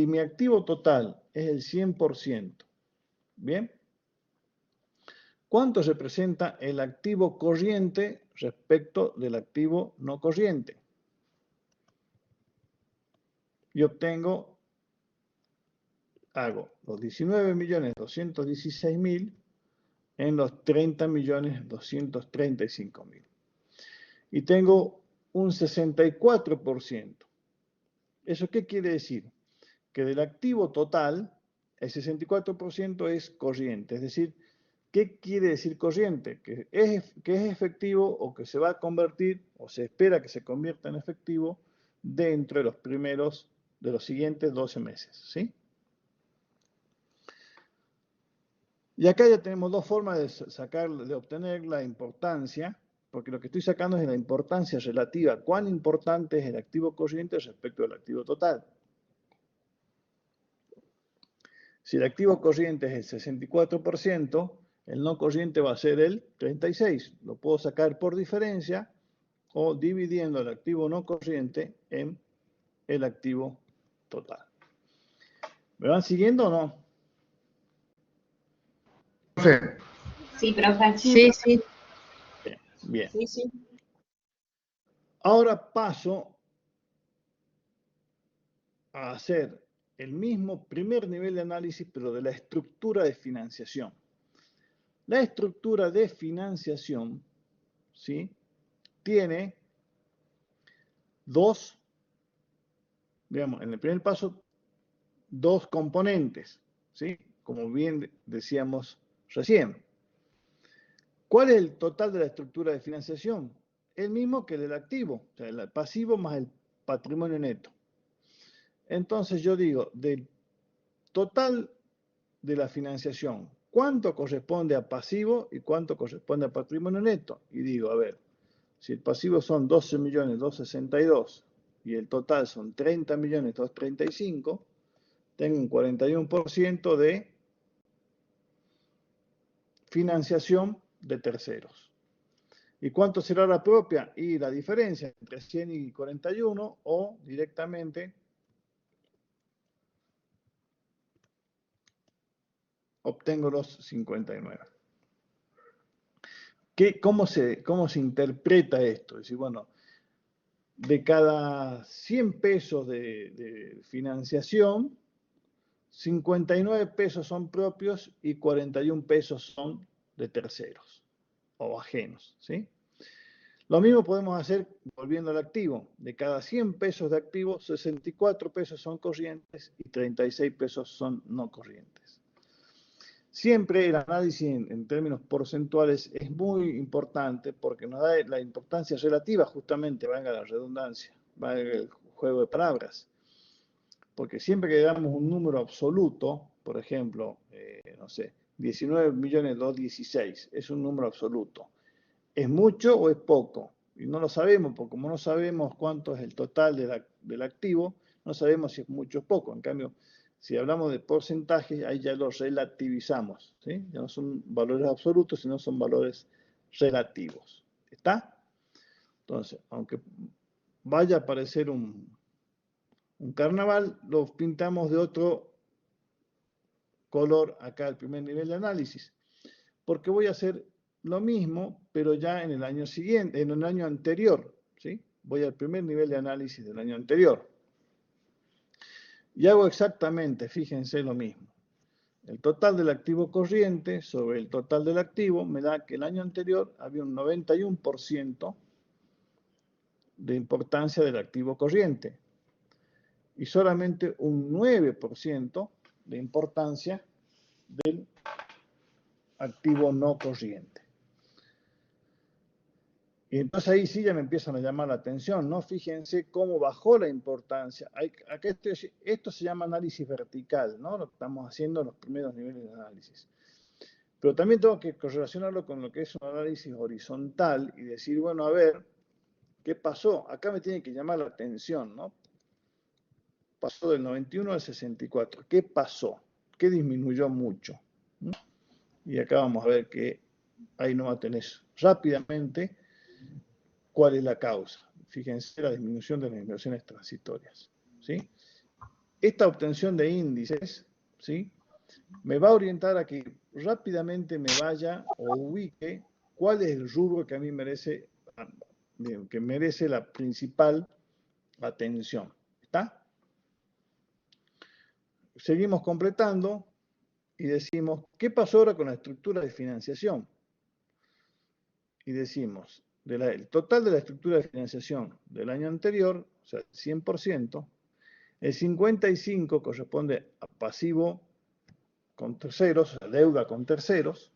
B: mi activo total es el 100%, ¿bien? ¿Cuánto representa el activo corriente respecto del activo no corriente? Y obtengo, hago los 19.216.000 en los 30.235.000. Y tengo un 64%. ¿Eso qué quiere decir? Que del activo total, el 64% es corriente. Es decir, ¿qué quiere decir corriente? Que es efectivo o que se va a convertir, o se espera que se convierta en efectivo dentro de los siguientes 12 meses. ¿Sí? Y acá ya tenemos dos formas de obtener la importancia, porque lo que estoy sacando es la importancia relativa. ¿Cuán importante es el activo corriente respecto al activo total? Si el activo corriente es el 64%, el no corriente va a ser el 36%. Lo puedo sacar por diferencia o dividiendo el activo no corriente en el activo total. ¿Me van siguiendo o no?
A: Profe,
C: Sí, profe.
H: Sí, sí.
B: Bien.
H: Sí, sí.
B: Ahora paso a hacer el mismo primer nivel de análisis, pero de la estructura de financiación. La estructura de financiación, ¿sí?, tiene dos, digamos, en el primer paso, dos componentes, ¿sí?, como bien decíamos recién. ¿Cuál es el total de la estructura de financiación? El mismo que el del activo, o sea, el pasivo más el patrimonio neto. Entonces yo digo, del total de la financiación, ¿cuánto corresponde a pasivo y cuánto corresponde a patrimonio neto? Y digo, a ver, si el pasivo son 12.262.000 y el total son 30.235.000, tengo un 41% de financiación de terceros. ¿Y cuánto será la propia? Y la diferencia entre 100 y 41, o directamente obtengo los 59. ¿Cómo se interpreta esto? Es decir, bueno, de cada 100 pesos de financiación, 59 pesos son propios y 41 pesos son de terceros o ajenos, ¿sí? Lo mismo podemos hacer volviendo al activo. De cada 100 pesos de activo, 64 pesos son corrientes y 36 pesos son no corrientes. Siempre el análisis en términos porcentuales es muy importante porque nos da la importancia relativa, justamente, valga la redundancia, valga el juego de palabras. Porque siempre que damos un número absoluto, por ejemplo, no sé, 19.216.000, es un número absoluto. ¿Es mucho o es poco? Y no lo sabemos, porque como no sabemos cuánto es el total del activo, no sabemos si es mucho o poco. En cambio, si hablamos de porcentajes, ahí ya los relativizamos, ¿sí? Ya no son valores absolutos, sino son valores relativos. ¿Está? Entonces, aunque vaya a parecer un carnaval, lo pintamos de otro color acá, el primer nivel de análisis. Porque voy a hacer lo mismo, pero ya en el año siguiente, en el año anterior, ¿sí? Voy al primer nivel de análisis del año anterior. Y hago exactamente, fíjense, lo mismo. El total del activo corriente sobre el total del activo me da que el año anterior había un 91% de importancia del activo corriente. y solamente un 9% de importancia del activo no corriente. Y entonces ahí sí ya me empiezan a llamar la atención, ¿no? Fíjense cómo bajó la importancia. Acá esto se llama análisis vertical, ¿no? Lo que estamos haciendo en los primeros niveles de análisis. Pero también tengo que correlacionarlo con lo que es un análisis horizontal y decir, bueno, a ver, ¿qué pasó? Acá me tiene que llamar la atención, ¿no? Pasó del 91 al 64. ¿Qué pasó? ¿Qué disminuyó mucho? ¿Mm? Y acá vamos a ver que ahí nomás tenés rápidamente cuál es la causa. Fíjense la disminución de las inversiones transitorias, ¿sí? Esta obtención de índices, ¿sí?, me va a orientar a que rápidamente me vaya o ubique cuál es el rubro que a mí merece la principal atención. ¿Está? Seguimos completando y decimos, ¿qué pasó ahora con la estructura de financiación? Y decimos, el total de la estructura de financiación del año anterior, o sea, 100%, el 55% corresponde a pasivo con terceros, o sea, deuda con terceros,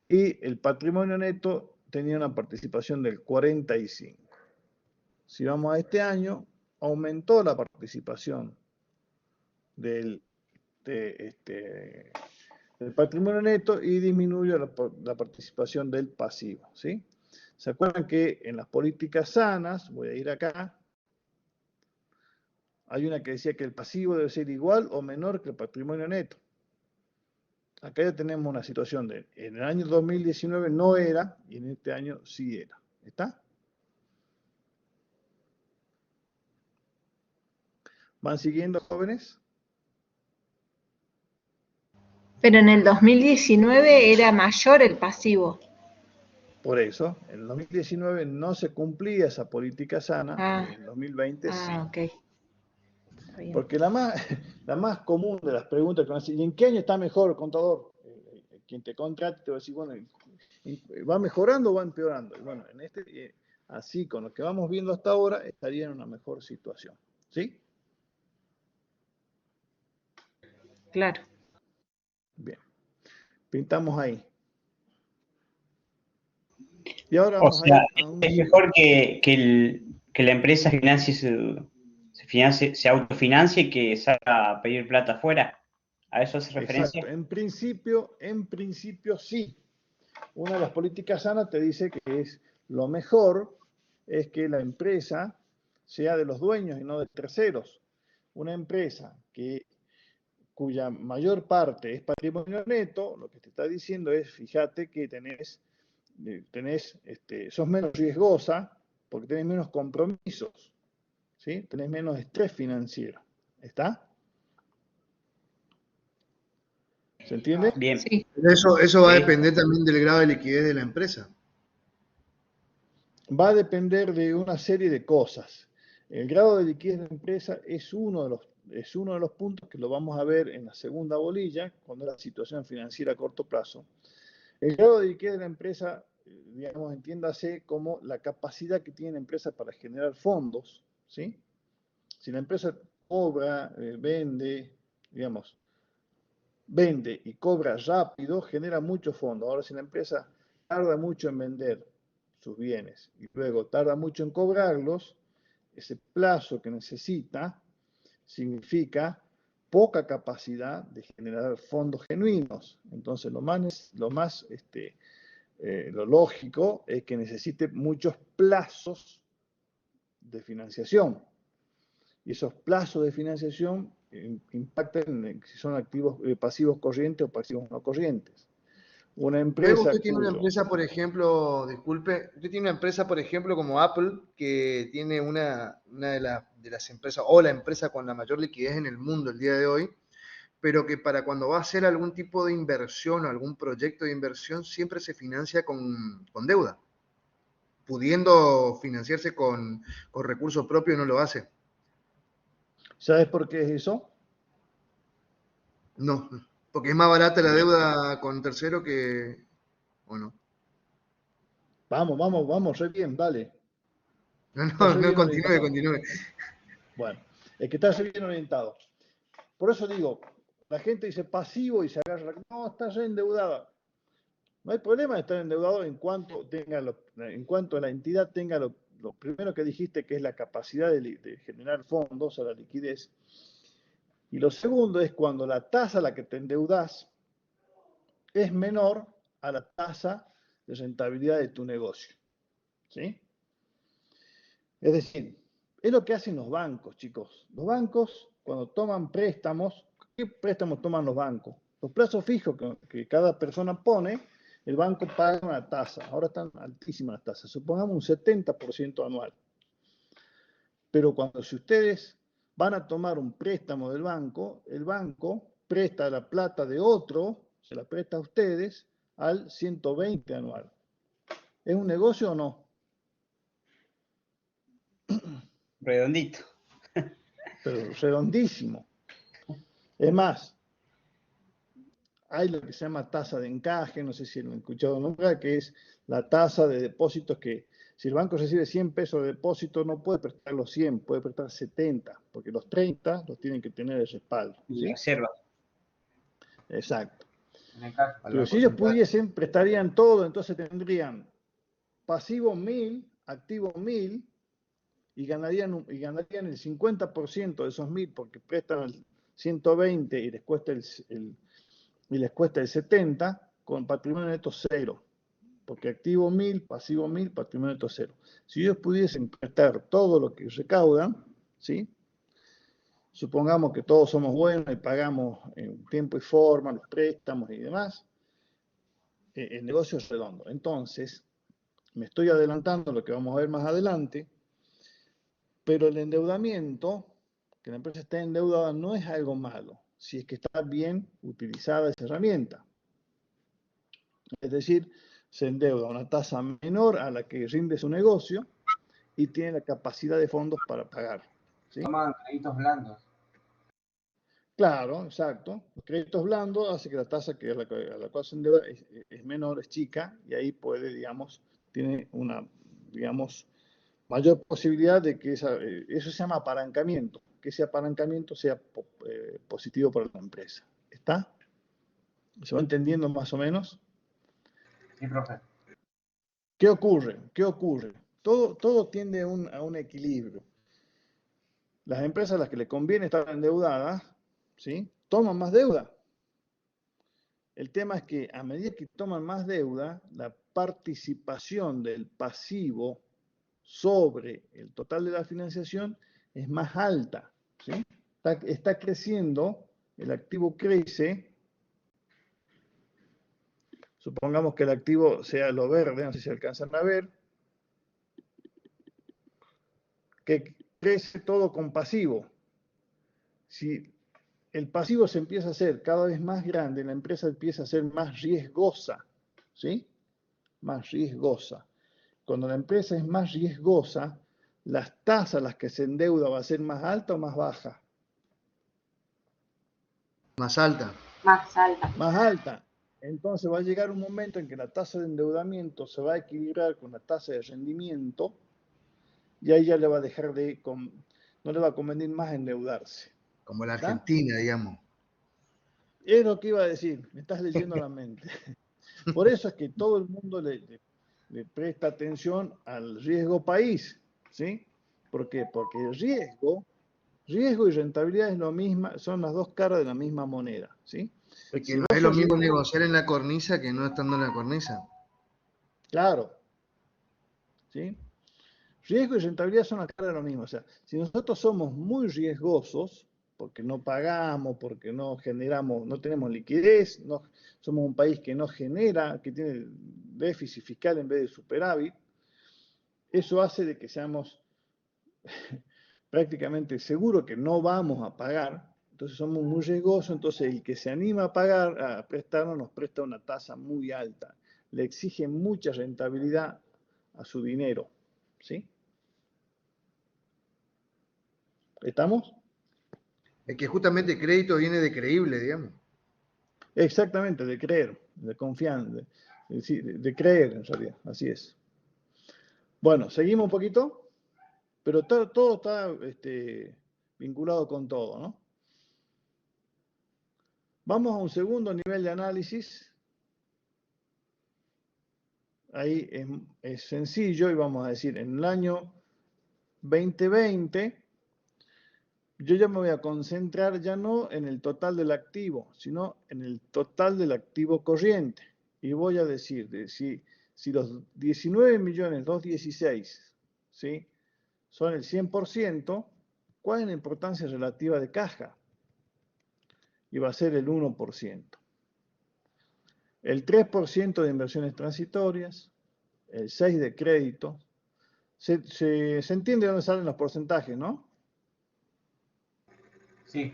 B: y el patrimonio neto tenía una participación del 45%. Si vamos a este año, aumentó la participación del patrimonio neto y disminuyó la participación del pasivo, ¿sí? ¿Se acuerdan que en las políticas sanas, voy a ir acá, hay una que decía que el pasivo debe ser igual o menor que el patrimonio neto? Acá ya tenemos una situación de, en el año 2019 no era, y en este año sí era. ¿Está? ¿Van siguiendo, jóvenes?
G: Pero en el 2019 era mayor el pasivo.
B: Por eso, en el 2019 no se cumplía esa política sana, y en el 2020 sí.
G: Ok. Está bien.
B: Porque la más común de las preguntas que van a decir, ¿y en qué año está mejor, contador? Quien te contrate te va a decir, bueno, ¿va mejorando o va empeorando? Y bueno, así con lo que vamos viendo hasta ahora, estaría en una mejor situación. ¿Sí?
G: Claro.
B: Bien. Pintamos ahí. Y ahora
F: O
B: vamos
F: sea,
B: a ir a un...
F: es mejor que la empresa se autofinancie que salga a pedir plata afuera. ¿A eso hace referencia?
B: Exacto. En principio sí. Una de las políticas sanas te dice que lo mejor es que la empresa sea de los dueños y no de terceros. Una empresa cuya mayor parte es patrimonio neto, lo que te está diciendo es, fíjate que sos menos riesgosa porque tenés menos compromisos, ¿sí? Tenés menos estrés financiero. ¿Está? ¿Se entiende?
F: Bien.
G: Sí.
A: Eso va a
F: Sí.
A: depender también del grado de liquidez de la empresa.
B: Va a depender de una serie de cosas. El grado de liquidez de la empresa es uno de los puntos que lo vamos a ver en la segunda bolilla, cuando es la situación financiera a corto plazo. El grado de liquidez de la empresa, digamos, entiéndase como la capacidad que tiene la empresa para generar fondos, ¿sí? Si la empresa cobra, vende y cobra rápido, genera mucho fondo. Ahora, si la empresa tarda mucho en vender sus bienes y luego tarda mucho en cobrarlos, ese plazo que necesita significa poca capacidad de generar fondos genuinos. Entonces, lo lógico es que necesite muchos plazos de financiación. Y esos plazos de financiación impactan en si son activos pasivos corrientes o pasivos no corrientes. Una empresa.
A: Usted tiene una empresa, por ejemplo, disculpe, usted tiene una empresa, por ejemplo, como Apple, que tiene una de las empresas, o la empresa con la mayor liquidez en el mundo el día de hoy, pero que para cuando va a hacer algún tipo de inversión o algún proyecto de inversión, siempre se financia con deuda. Pudiendo financiarse con recursos propios, no lo hace.
B: ¿Sabes por qué es eso?
A: No, porque es más barata la deuda con tercero que... ¿O no?
B: Vamos, re bien, dale.
A: No, continúe.
B: Bueno, El que está bien orientado. Por eso digo, la gente dice pasivo y se agarra, no, está re endeudada. No hay problema de estar endeudado en cuanto la entidad tenga lo primero que dijiste, que es la capacidad de generar fondos o la liquidez. Y lo segundo es cuando la tasa a la que te endeudas es menor a la tasa de rentabilidad de tu negocio. ¿Sí? Es decir, es lo que hacen los bancos, chicos. Los bancos, cuando toman préstamos, ¿qué préstamos toman los bancos? Los plazos fijos que cada persona pone, el banco paga una tasa. Ahora están altísimas las tasas. Supongamos un 70% anual. Pero si ustedes van a tomar un préstamo del banco, el banco presta la plata de otro, se la presta a ustedes al 120 anual. ¿Es un negocio o no?
F: Redondito.
B: Pero redondísimo. Es más, hay lo que se llama tasa de encaje, no sé si lo han escuchado nunca, que es la tasa de depósitos que si el banco recibe 100 pesos de depósito no puede prestar los 100, puede prestar 70, porque los 30 los tienen que tener de respaldo.
F: Y
B: ¿sí?
F: reserva.
B: Exacto.
E: Para
B: Pero si ellos pudiesen, prestarían todo, entonces tendrían pasivo 1000, activo 1000, y ganarían el 50% de esos 1000 porque prestan el 120 y les cuesta el 70, con patrimonio neto cero. Porque activo 1000, pasivo 1000, patrimonio neto cero. Si ellos pudiesen prestar todo lo que recaudan, ¿sí? Supongamos que todos somos buenos y pagamos en tiempo y forma los préstamos y demás, el negocio es redondo. Entonces, me estoy adelantando a lo que vamos a ver más adelante, pero el endeudamiento, que la empresa esté endeudada, no es algo malo, si es que está bien utilizada esa herramienta. Es decir, se endeuda a una tasa menor a la que rinde su negocio y tiene la capacidad de fondos para pagar. ¿sí?
E: Toman créditos blandos.
B: Claro, exacto. Los créditos blandos hacen que la tasa a la cual se endeuda es menor, es chica, y ahí puede, tiene una, mayor posibilidad de que eso se llama apalancamiento, que ese apalancamiento sea positivo para la empresa. ¿Está? ¿Se va entendiendo más o menos?
E: Sí, profe.
B: ¿Qué ocurre? Todo tiende a un equilibrio. Las empresas a las que les conviene estar endeudadas, ¿sí? Toman más deuda. El tema es que a medida que toman más deuda, la participación del pasivo sobre el total de la financiación es más alta. ¿sí? Está creciendo, el activo crece. Supongamos que el activo sea lo verde, no sé si alcanzan a ver, que crece todo con pasivo. Si el pasivo se empieza a hacer cada vez más grande, la empresa empieza a ser más riesgosa, ¿sí? Más riesgosa. Cuando la empresa es más riesgosa, las tasas a las que se endeuda va a ser más alta o más baja.
A: Más alta.
C: Más alta.
B: Más alta. Entonces va a llegar un momento en que la tasa de endeudamiento se va a equilibrar con la tasa de rendimiento y ahí ya le va a dejar no le va a convenir más endeudarse.
A: Como la Argentina, digamos.
B: Es lo que iba a decir, me estás leyendo la mente. Por eso es que todo el mundo le presta atención al riesgo país, ¿sí? ¿Por qué? Porque el riesgo y rentabilidad es lo mismo, son las dos caras de la misma moneda, ¿sí?
A: Porque
B: Si
A: no
B: vos
A: es lo
B: sos
A: mismo
B: riesgo-
A: negociar en la cornisa que no estando en la cornisa.
B: Claro, ¿sí? Riesgo y rentabilidad son la cara de lo mismo. O sea, si nosotros somos muy riesgosos, porque no pagamos, porque no generamos, no tenemos liquidez, somos un país que no genera, que tiene déficit fiscal en vez de superávit, eso hace de que seamos prácticamente seguros que no vamos a pagar, entonces somos muy riesgosos, entonces el que se anima a pagar, a prestarnos, nos presta una tasa muy alta, le exige mucha rentabilidad a su dinero, ¿sí? ¿Estamos?
A: Es que justamente crédito viene de creíble, digamos.
B: Exactamente, de creer, de confiar, de creer en realidad, así es. Bueno, seguimos un poquito, pero todo está vinculado con todo, ¿no? Vamos a un segundo nivel de análisis. Ahí es sencillo y vamos a decir, en el año 2020, yo ya me voy a concentrar ya no en el total del activo, sino en el total del activo corriente. Y voy a decir, si los 19.216.000, ¿sí?, son el 100%, ¿cuál es la importancia relativa de caja? Y va a ser el 1%. El 3% de inversiones transitorias, el 6% de crédito. Se entiende dónde salen los porcentajes, ¿no?
E: Sí.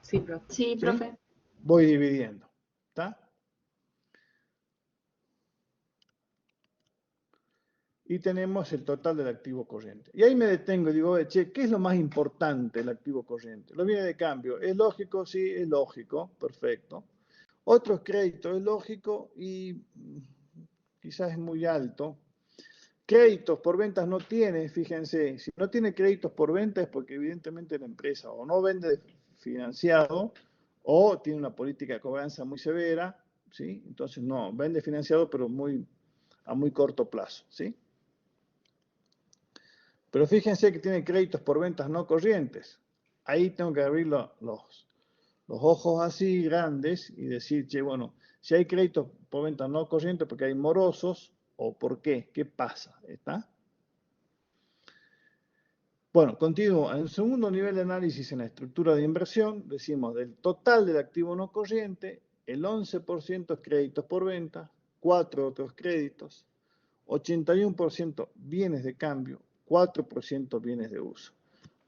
H: Sí, profe.
D: Sí,
B: ¿Sí?
D: profe.
B: Voy dividiendo, ¿está? Y tenemos el total del activo corriente. Y ahí me detengo y digo, che, ¿qué es lo más importante del activo corriente? Los bienes de cambio. ¿Es lógico? Sí, es lógico. Perfecto. Otros créditos, es lógico y quizás es muy alto. Créditos por ventas no tiene, fíjense, si no tiene créditos por ventas es porque evidentemente la empresa o no vende financiado o tiene una política de cobranza muy severa, ¿sí? Entonces no, vende financiado pero a muy corto plazo, ¿sí? Pero fíjense que tiene créditos por ventas no corrientes. Ahí tengo que abrir los ojos así grandes y decir, che, bueno, si hay créditos por ventas no corrientes porque hay morosos, ¿o por qué? ¿Qué pasa? ¿Está? Bueno, continúo. En el segundo nivel de análisis en la estructura de inversión, decimos del total del activo no corriente, el 11% es créditos por venta, 4 otros créditos, 81% bienes de cambio, 4% bienes de uso.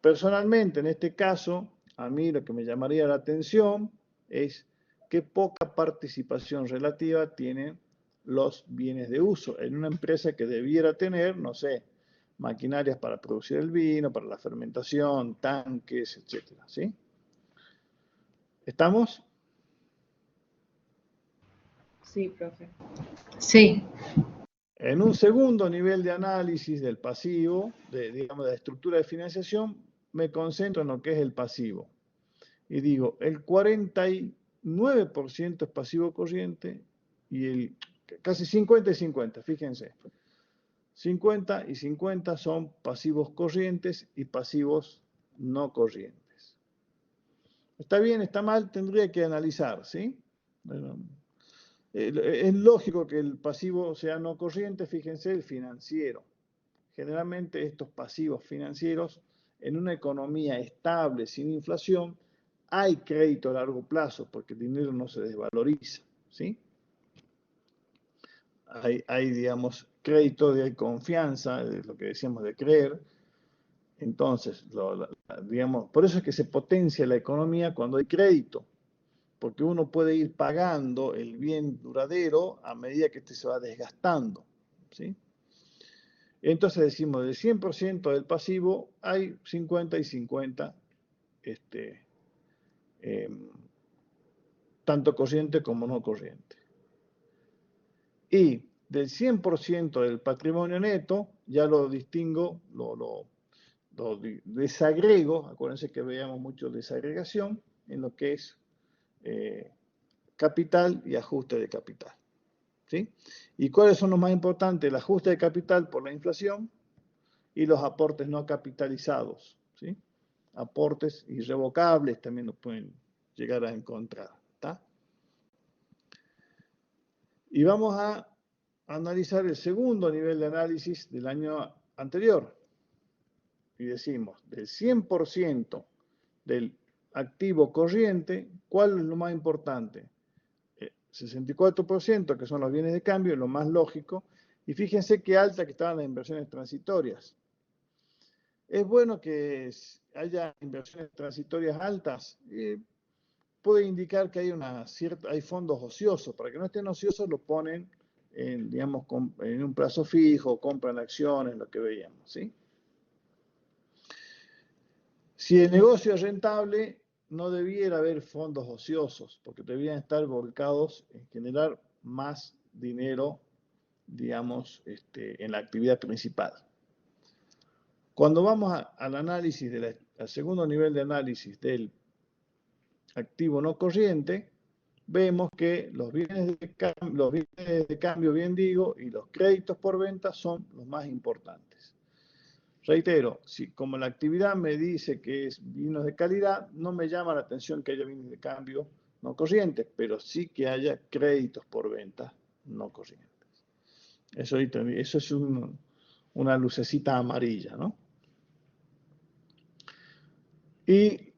B: Personalmente, en este caso, a mí lo que me llamaría la atención es qué poca participación relativa tienen los bienes de uso en una empresa que debiera tener, no sé, maquinarias para producir el vino, para la fermentación, tanques, etcétera, ¿sí? ¿Estamos?
H: Sí, profe.
G: Sí.
B: En un segundo nivel de análisis del pasivo, digamos, de la estructura de financiación, me concentro en lo que es el pasivo. Y digo, el 49% es pasivo corriente y el casi 50 y 50, fíjense. 50 y 50 son pasivos corrientes y pasivos no corrientes. ¿Está bien? ¿Está mal? Tendría que analizar, ¿sí? Bueno, es lógico que el pasivo sea no corriente, fíjense, el financiero. Generalmente estos pasivos financieros, en una economía estable, sin inflación, hay crédito a largo plazo porque el dinero no se desvaloriza, ¿sí? Hay digamos, crédito de confianza, de lo que decíamos de creer. Entonces, digamos, por eso es que se potencia la economía cuando hay crédito, porque uno puede ir pagando el bien duradero a medida que este se va desgastando, ¿sí? Entonces decimos, del 100% del pasivo hay 50 y 50, tanto corriente como no corriente. Y del 100% del patrimonio neto, ya lo distingo, lo desagrego, acuérdense que veíamos mucho desagregación en lo que es capital y ajuste de capital, ¿sí? ¿Y cuáles son los más importantes? El ajuste de capital por la inflación y los aportes no capitalizados, ¿sí? Aportes irrevocables también nos pueden llegar a encontrar, ¿está? Y vamos a analizar el segundo nivel de análisis del año anterior. Y decimos, del 100% del activo corriente, ¿cuál es lo más importante? 64%, que son los bienes de cambio, lo más lógico. Y fíjense qué alta que estaban las inversiones transitorias. Es bueno que haya inversiones transitorias altas. Puede indicar que hay fondos ociosos. Para que no estén ociosos, lo ponen digamos, en un plazo fijo, compran acciones, lo que veíamos, ¿sí? Si el negocio es rentable, no debiera haber fondos ociosos, porque deberían estar volcados en generar más dinero, digamos, en la actividad principal. Cuando vamos al análisis, al segundo nivel de análisis del activo no corriente, vemos que los bienes de cambio, bien digo, y los créditos por venta son los más importantes. Reitero, si como la actividad me dice que es vinos de calidad, no me llama la atención que haya vinos de cambio no corrientes, pero sí que haya créditos por venta no corrientes. Eso es una lucecita amarilla, ¿no? Y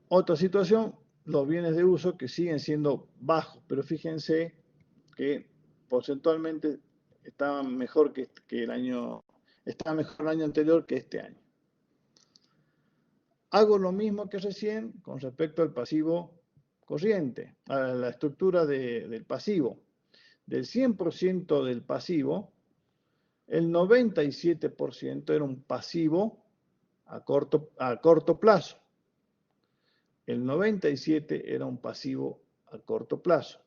B: otra situación, los bienes de uso que siguen siendo bajos, pero fíjense que porcentualmente estaban mejor que el año anterior que este año. Hago lo mismo que recién con respecto al pasivo corriente, a la estructura del pasivo. Del 100% del pasivo, el 97% era un pasivo a corto plazo. El 97% era un pasivo a corto plazo.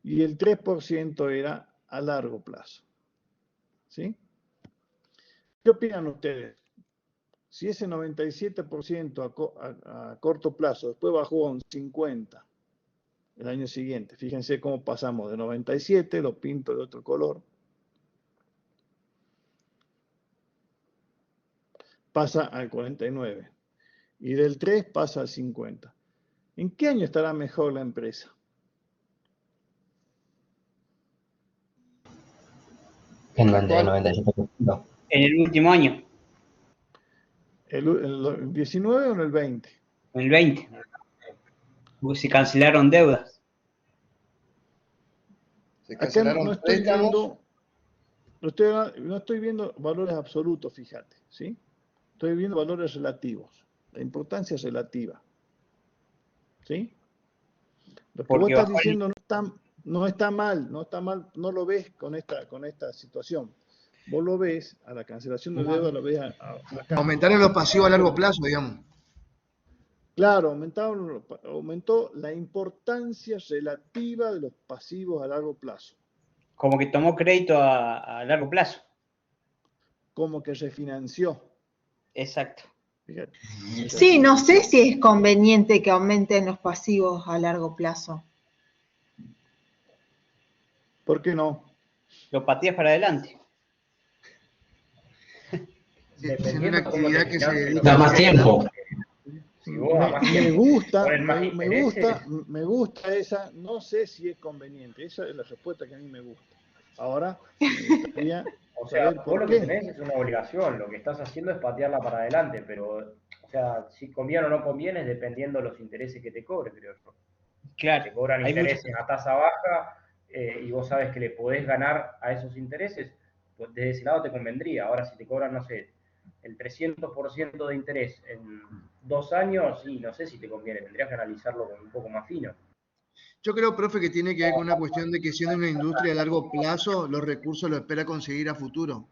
B: Y el 3% era a largo plazo. ¿Sí? ¿Qué opinan ustedes? Si ese 97% a corto plazo después bajó a un 50% el año siguiente, fíjense cómo pasamos de 97, lo pinto de otro color, pasa al 49 y del 3 pasa al 50. ¿En qué año estará mejor la empresa?
I: En el 97%.
F: En el último año,
B: ¿El 19 o en el 20?
F: en el 20. Porque se cancelaron deudas.
A: Se
B: Acá
A: cancelaron
B: no estoy
A: préstamos.
B: no estoy viendo valores absolutos, fíjate, ¿sí? Estoy viendo valores relativos. La importancia es relativa. ¿Sí? Lo que vos estás diciendo no está mal, no lo ves con esta situación. Vos lo ves a la cancelación de deuda, lo ves acá.
A: Aumentaron los pasivos a largo plazo, digamos.
B: Claro, aumentó la importancia relativa de los pasivos a largo plazo.
F: Como que tomó crédito a largo plazo.
B: Como que se financió.
F: Exacto.
B: Fíjate.
J: Sí, no sé si es conveniente que aumenten los pasivos a largo plazo.
B: ¿Por qué no?
F: Lo pateas para adelante.
A: Siendo una actividad que se dedica
I: Da más tiempo.
E: Si vos a más
B: Me
E: tiempo
B: gusta,
E: pones más intereses,
B: me gusta esa, no sé si es conveniente, esa es la respuesta que a mí me gusta. Ahora, me gustaría
E: o sea,
B: saber
E: vos
B: por
E: lo
B: qué.
E: que tenés es una obligación, lo que estás haciendo es patearla para adelante, pero, o sea, si conviene o no conviene es dependiendo de los intereses que te cobre, creo yo.
F: Claro.
E: Te cobran intereses a tasa baja y vos sabes que le podés ganar a esos intereses, pues desde ese lado te convendría. Ahora, si te cobran, no sé, el 300% de interés en 2 años, sí, no sé si te conviene, tendrías que analizarlo con un poco más fino.
A: Yo creo, profe, que tiene que ver con una cuestión de que siendo una industria a largo plazo, los recursos los espera conseguir a futuro.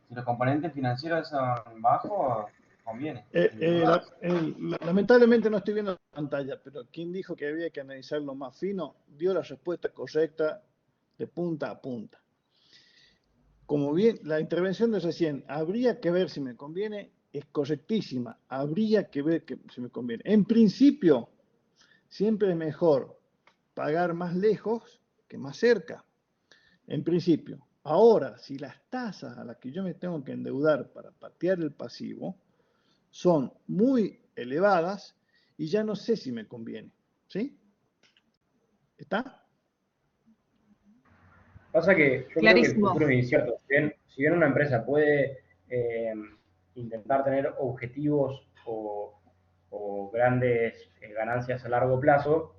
K: Si los componentes financieros son bajos, conviene.
B: Lamentablemente no estoy viendo la pantalla, pero quien dijo que había que analizarlo más fino, dio la respuesta correcta de punta a punta. Como bien, la intervención de recién, habría que ver si me conviene, es correctísima, habría que ver si me conviene. En principio, siempre es mejor pagar más lejos que más cerca, en principio. Ahora, si las tasas a las que yo me tengo que endeudar para patear el pasivo son muy elevadas y ya no sé si me conviene, ¿sí? ¿Está?
E: Pasa que yo creo que el
J: Clarísimo.
E: futuro es incierto. Si bien una empresa puede intentar tener objetivos o grandes ganancias a largo plazo,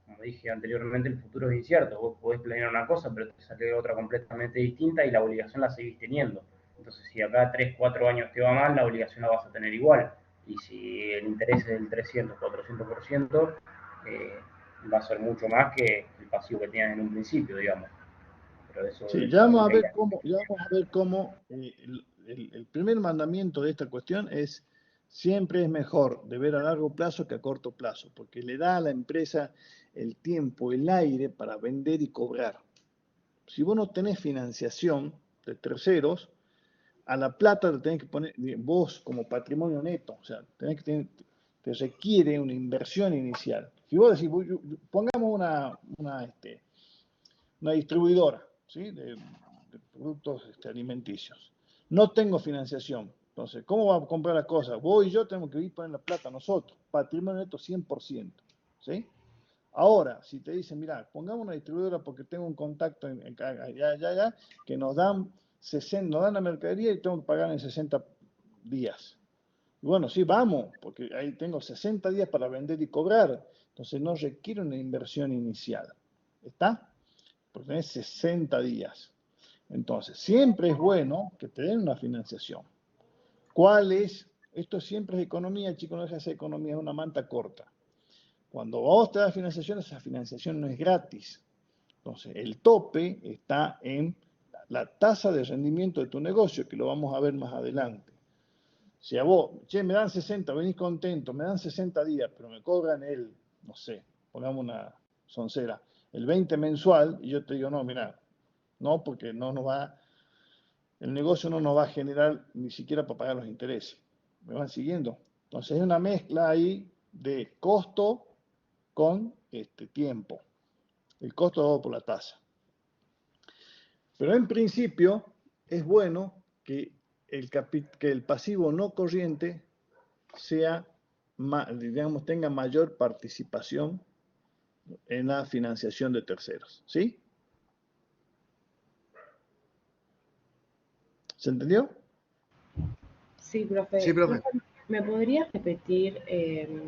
E: como dije anteriormente, el futuro es incierto. Vos podés planear una cosa, pero te sale otra completamente distinta y la obligación la seguís teniendo. Entonces, si acá 3, 4 años te va mal, la obligación la vas a tener igual. Y si el interés es del 300, 400%, va a ser mucho más que el pasivo que tenías en un principio, digamos. Pero eso
B: Sí, ya vamos a ver cómo el primer mandamiento de esta cuestión es siempre es mejor de ver a largo plazo que a corto plazo, porque le da a la empresa el tiempo, el aire para vender y cobrar. Si vos no tenés financiación de terceros, a la plata le tenés que poner, vos como patrimonio neto, o sea, tenés que tener, te requiere una inversión inicial. Si vos decís, pongamos una distribuidora, ¿sí? de productos alimenticios. No tengo financiación. Entonces, ¿cómo va a comprar las cosas? Vos y yo tenemos que ir poner la plata nosotros. Patrimonio neto 100%. ¿Sí? Ahora, si te dicen, mira, pongamos una distribuidora porque tengo un contacto allá, que nos dan la mercadería y tengo que pagar en 60 días. Y bueno, sí, vamos, porque ahí tengo 60 días para vender y cobrar. Entonces no requiere una inversión inicial. ¿Está? Porque tenés 60 días. Entonces, siempre es bueno que te den una financiación. ¿Cuál es? Esto siempre es economía, el chico no deja de ser economía, es una manta corta. Cuando vos te das financiación, esa financiación no es gratis. Entonces, el tope está en la tasa de rendimiento de tu negocio, que lo vamos a ver más adelante. Si a vos, me dan 60, venís contento, me dan 60 días, pero me cobran no sé, pongamos una soncera, el 20 mensual, y yo te digo, no, mira, no, porque el negocio no nos va a generar ni siquiera para pagar los intereses. ¿Me van siguiendo? Entonces, hay una mezcla ahí de costo con tiempo. El costo dado por la tasa. Pero en principio es bueno que el pasivo no corriente tenga mayor participación en la financiación de terceros. ¿Sí? ¿Se entendió?
H: Sí, profe.
A: Sí, profe.
H: ¿Me podrías repetir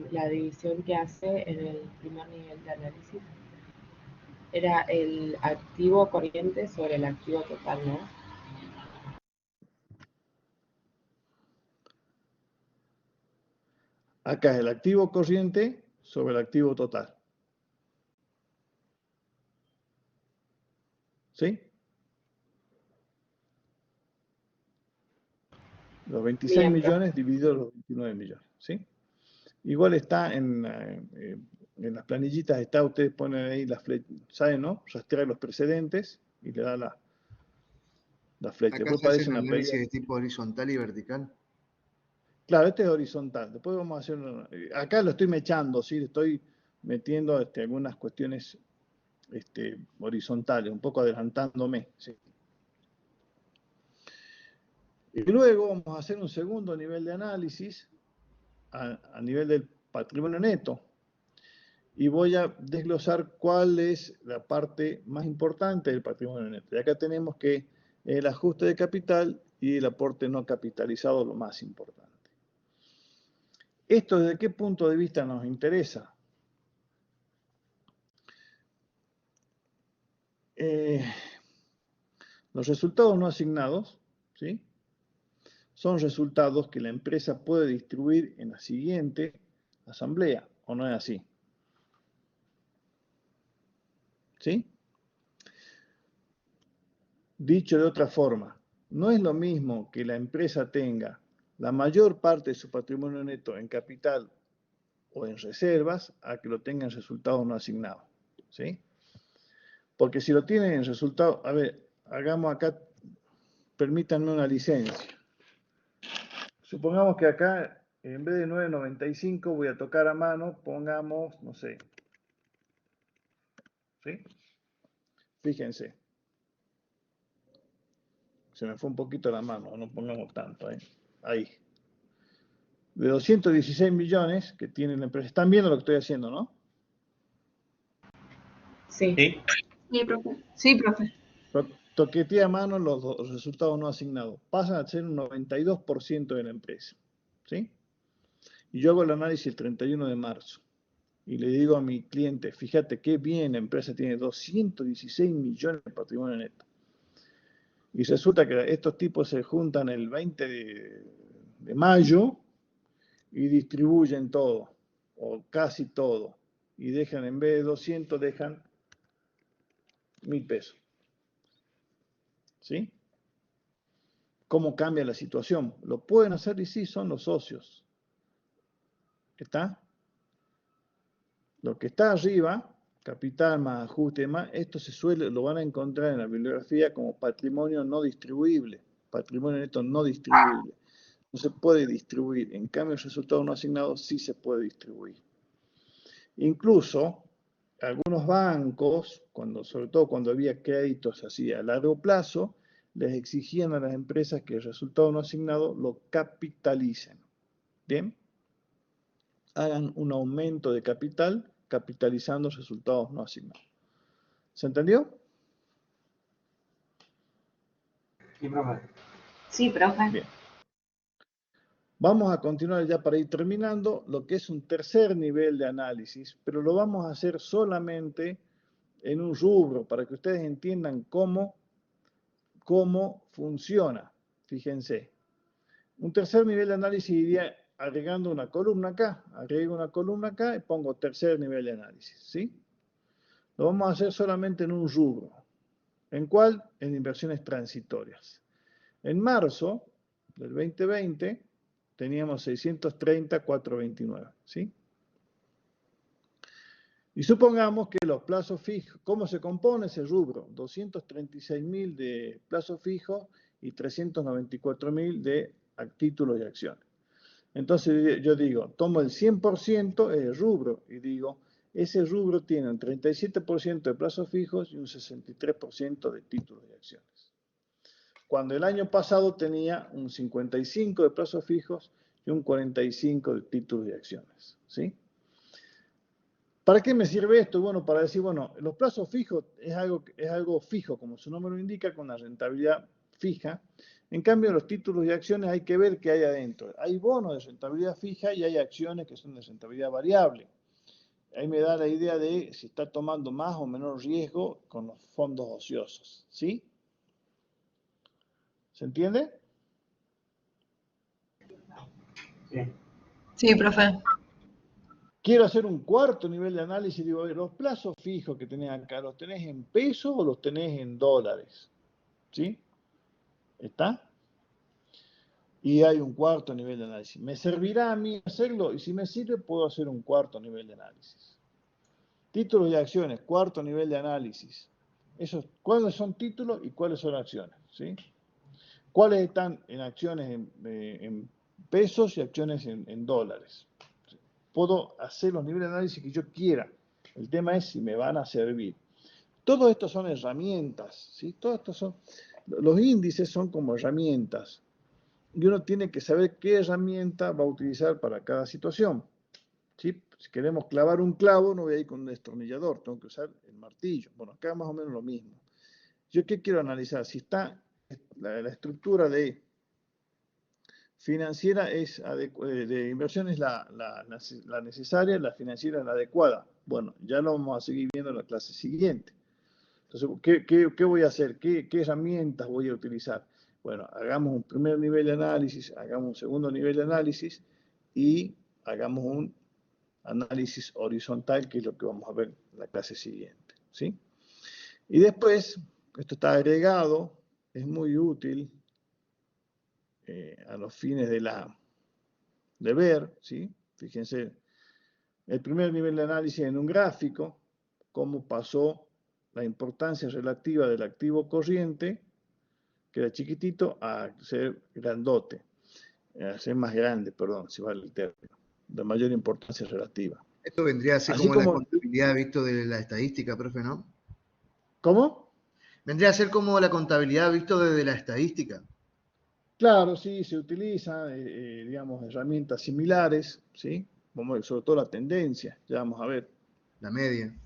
H: la división que hace en el primer nivel de análisis? Era el activo corriente sobre el activo total, ¿no?
B: Acá es el activo corriente sobre el activo total. ¿Sí? Los 26
H: Bien,
B: millones divididos los 29 millones. ¿Sí? Igual está en las planillitas, ustedes ponen ahí las flechas, ¿saben, no? Rastrear los precedentes y le da la flecha.
A: Acá
B: Después
A: se hace
B: parece
A: un
B: una
A: análisis
B: pelea.
A: de tipo horizontal y vertical.
B: Claro, este es horizontal. Después vamos a hacer acá lo estoy mechando, ¿sí? Le estoy metiendo algunas cuestiones horizontales, un poco adelantándome. ¿Sí? Y luego vamos a hacer un segundo nivel de análisis a nivel del patrimonio neto. Y voy a desglosar cuál es la parte más importante del patrimonio neto. Y acá tenemos que el ajuste de capital y el aporte no capitalizado lo más importante. ¿Esto desde qué punto de vista nos interesa? Los resultados no asignados, ¿sí? Son resultados que la empresa puede distribuir en la siguiente asamblea, ¿o no es así? ¿Sí? Dicho de otra forma, no es lo mismo que la empresa tenga la mayor parte de su patrimonio neto en capital o en reservas a que lo tenga en resultados no asignados, ¿sí? Porque si lo tienen en resultados, a ver, hagamos acá, permítanme una licencia. Supongamos que acá, en vez de 9.95, voy a tocar a mano, pongamos, no sé, ¿sí? Fíjense. Se me fue un poquito la mano, no pongamos tanto, ahí. De 216 millones que tiene la empresa. ¿Están viendo lo que estoy haciendo, no?
H: Sí.
F: Sí.
D: Sí, profe.
J: Sí, profe.
B: Toqueteé a mano los resultados no asignados. Pasan a ser un 92% de la empresa. ¿Sí? Y yo hago el análisis el 31 de marzo. Y le digo a mi cliente, fíjate qué bien, la empresa tiene 216 millones de patrimonio neto. Y resulta que estos tipos se juntan el 20 de mayo y distribuyen todo, o casi todo. Y dejan, en vez de 200, dejan 1.000 pesos. ¿Sí? ¿Cómo cambia la situación? Lo pueden hacer y sí, son los socios. ¿Está? Lo que está arriba, capital más ajuste más, esto lo van a encontrar en la bibliografía como patrimonio no distribuible. patrimonio neto no distribuible. No se puede distribuir. En cambio, el resultado no asignado sí se puede distribuir. Incluso, algunos bancos, sobre todo cuando había créditos así a largo plazo, les exigían a las empresas que el resultado no asignado lo capitalicen. ¿Bien? Hagan un aumento de capital capitalizando resultados no asignados. ¿Se entendió?
K: Sí, profe.
C: Sí, profe.
B: Bien. Vamos a continuar ya para ir terminando lo que es un tercer nivel de análisis, pero lo vamos a hacer solamente en un rubro para que ustedes entiendan cómo funciona. Fíjense. Un tercer nivel de análisis iría agregando una columna acá. Agrego una columna acá y pongo tercer nivel de análisis. ¿Sí? Lo vamos a hacer solamente en un rubro. ¿En cuál? En inversiones transitorias. En marzo del 2020 teníamos 630,429, ¿sí? Y supongamos que los plazos fijos, ¿cómo se compone ese rubro? 236.000 de plazos fijos y 394.000 de títulos y acciones. Entonces yo digo, tomo el 100% del rubro y digo, ese rubro tiene un 37% de plazos fijos y un 63% de títulos y acciones. Cuando el año pasado tenía un 55% de plazos fijos y un 45% de títulos y acciones. ¿Sí? ¿Para qué me sirve esto? Bueno, para decir, bueno, los plazos fijos es algo fijo, como su nombre lo indica, con una rentabilidad fija. En cambio, los títulos y acciones hay que ver qué hay adentro. Hay bonos de rentabilidad fija y hay acciones que son de rentabilidad variable. Ahí me da la idea de si está tomando más o menos riesgo con los fondos ociosos. ¿Sí? ¿Se entiende?
K: Sí.
J: Sí, profe.
B: Quiero hacer un cuarto nivel de análisis. Digo, los plazos fijos que tenés acá, ¿los tenés en pesos o los tenés en dólares? ¿Sí? ¿Está? Y hay un cuarto nivel de análisis. ¿Me servirá a mí hacerlo? Y si me sirve, puedo hacer un cuarto nivel de análisis. Títulos y acciones, cuarto nivel de análisis. ¿Cuáles son títulos y cuáles son acciones? ¿Sí? ¿Cuáles están en acciones en pesos y acciones en dólares? Puedo hacer los niveles de análisis que yo quiera. El tema es si me van a servir. Todo esto son herramientas, ¿sí? Los índices son como herramientas. Y uno tiene que saber qué herramienta va a utilizar para cada situación. ¿Sí? Si queremos clavar un clavo, no voy a ir con un destornillador, tengo que usar el martillo. Bueno, acá más o menos lo mismo. ¿Yo qué quiero analizar? Si está la estructura de financiera de inversión es la necesaria, la financiera es la adecuada. Bueno, ya lo vamos a seguir viendo en la clase siguiente. Entonces, ¿qué voy a hacer? ¿Qué herramientas voy a utilizar? Bueno, hagamos un primer nivel de análisis, hagamos un segundo nivel de análisis y hagamos un análisis horizontal, que es lo que vamos a ver en la clase siguiente. ¿Sí? Y después, esto está agregado, es muy útil a los fines de ver, ¿sí? Fíjense, el primer nivel de análisis en un gráfico, cómo pasó la importancia relativa del activo corriente, que era chiquitito, a ser grandote, a ser más grande, perdón, si vale el término, de mayor importancia relativa.
A: Esto vendría a ser
B: Así
A: como la
B: como,
A: contabilidad visto de la estadística, profe, ¿no?
B: ¿cómo?
A: Vendría a ser como la contabilidad visto desde la estadística.
B: Claro, sí, se utilizan, digamos, herramientas similares, ¿sí? Sobre todo la tendencia, ya vamos a ver.
A: La media.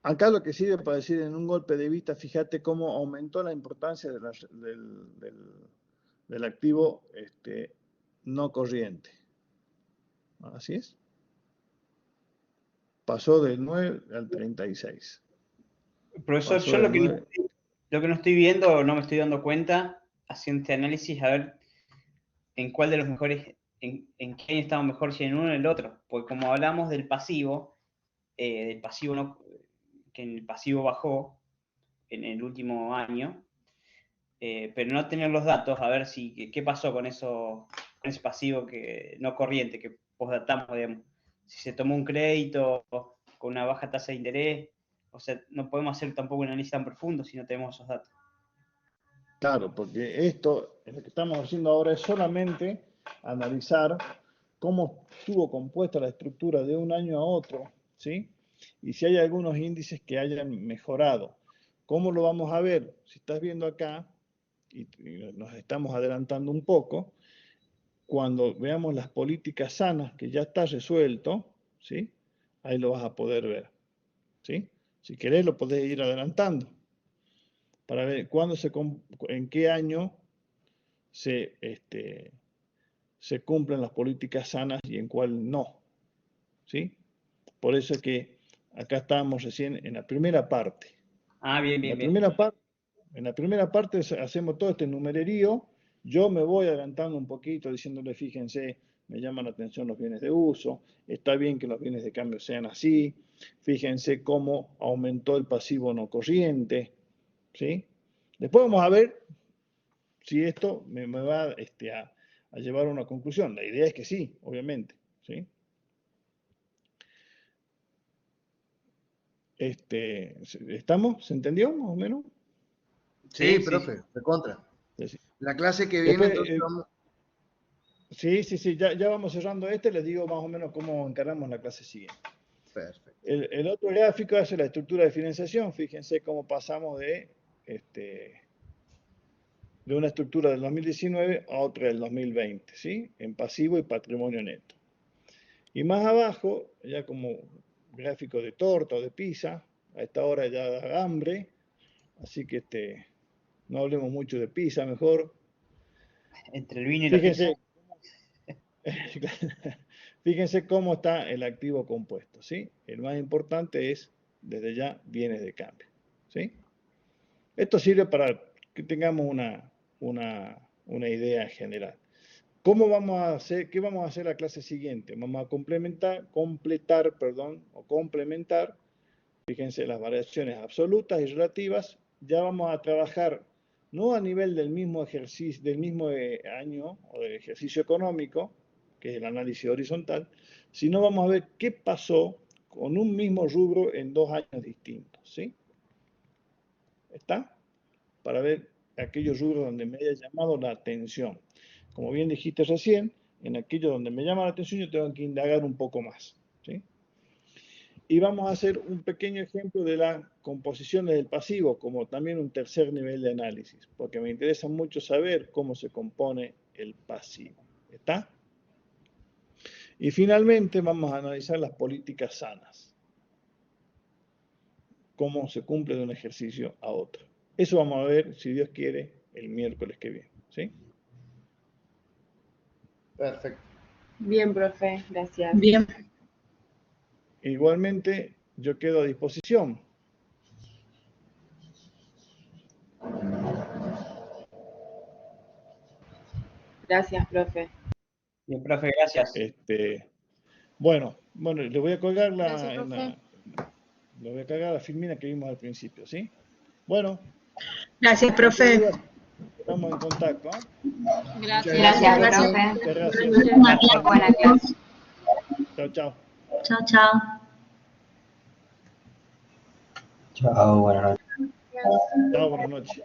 B: Acá lo que sirve para decir en un golpe de vista, fíjate cómo aumentó la importancia del activo no corriente. Así es. Pasó del 9 al 36.
F: Profesor,
B: Pasó
F: yo
B: del 9.
F: lo que no estoy viendo, no me estoy dando cuenta, haciendo este análisis, a ver en cuál de los mejores, en qué año estamos mejor, si en uno o en el otro. Porque como hablamos del pasivo no, que el pasivo bajó en el último año, pero no tener los datos, a ver qué pasó con ese pasivo que no corriente, que postdatamos, digamos. Si se tomó un crédito con una baja tasa de interés, o sea, no podemos hacer tampoco un análisis tan profundo si no tenemos esos datos.
B: Claro, porque esto, lo que estamos haciendo ahora es solamente analizar cómo estuvo compuesta la estructura de un año a otro, ¿sí? Y si hay algunos índices que hayan mejorado. ¿Cómo lo vamos a ver? Si estás viendo acá, y nos estamos adelantando un poco, cuando veamos las políticas sanas, que ya está resuelto, ¿sí? Ahí lo vas a poder ver, ¿sí? Si querés lo podés ir adelantando para ver en qué año se cumplen las políticas sanas y en cuál no, ¿sí? Por eso es que acá estábamos recién en la primera parte.
F: Ah, bien, bien, bien.
B: En la primera parte hacemos todo este numererío. Yo me voy adelantando un poquito diciéndole, fíjense, me llaman la atención los bienes de uso, está bien que los bienes de cambio sean así, fíjense cómo aumentó el pasivo no corriente, ¿sí? Después vamos a ver si esto me va a llevar a una conclusión. La idea es que sí, obviamente, ¿sí? ¿Estamos? ¿Se entendió más o menos?
A: Sí,
F: Sí,
A: profe, de contra.
B: Sí.
A: La clase que viene,
B: Después,
A: entonces vamos.
B: sí, ya vamos cerrando les digo más o menos cómo encaramos la clase siguiente.
A: Perfecto.
B: El otro gráfico es la estructura de financiación. Fíjense cómo pasamos de una estructura del 2019 a otra del 2020, ¿sí? En pasivo y patrimonio neto. Y más abajo, ya como gráfico de torta o de pizza, a esta hora ya da hambre, así que no hablemos mucho de pizza, mejor.
F: Entre el vino y la pizza.
B: Fíjense cómo está el activo compuesto, ¿sí? El más importante es, desde ya, bienes de cambio, ¿sí? Esto sirve para que tengamos una idea general. ¿Cómo vamos a hacer? ¿Qué vamos a hacer la clase siguiente? Vamos a complementar, fíjense las variaciones absolutas y relativas. Ya vamos a trabajar no a nivel del mismo ejercicio, del mismo año o del ejercicio económico, que es el análisis horizontal, sino vamos a ver qué pasó con un mismo rubro en 2 años distintos, ¿sí? ¿Está? Para ver aquellos rubros donde me haya llamado la atención. Como bien dijiste recién, en aquellos donde me llama la atención yo tengo que indagar un poco más, ¿sí? Y vamos a hacer un pequeño ejemplo de las composiciones del pasivo, como también un tercer nivel de análisis, porque me interesa mucho saber cómo se compone el pasivo. ¿Está? Y finalmente vamos a analizar las políticas sanas, cómo se cumple de un ejercicio a otro. Eso vamos a ver, si Dios quiere, el miércoles que viene, ¿sí?
A: Perfecto.
H: Bien, profe, gracias.
J: Bien.
B: Igualmente, yo quedo a disposición.
H: Gracias, profe.
F: Bien, profe, gracias.
B: Bueno, le voy a colgar
G: Gracias, profe.
B: le voy a cargar la filmina que vimos al principio, ¿sí? Bueno.
J: Gracias, profe.
B: Estamos en contacto, ¿eh?
C: Gracias,
A: Gracias,
C: profe.
B: Muchas gracias.
C: Muy buena clase.
B: Chao, chao.
G: Chao, chao.
I: Chao, buenas noches.
B: Chao, buenas noches.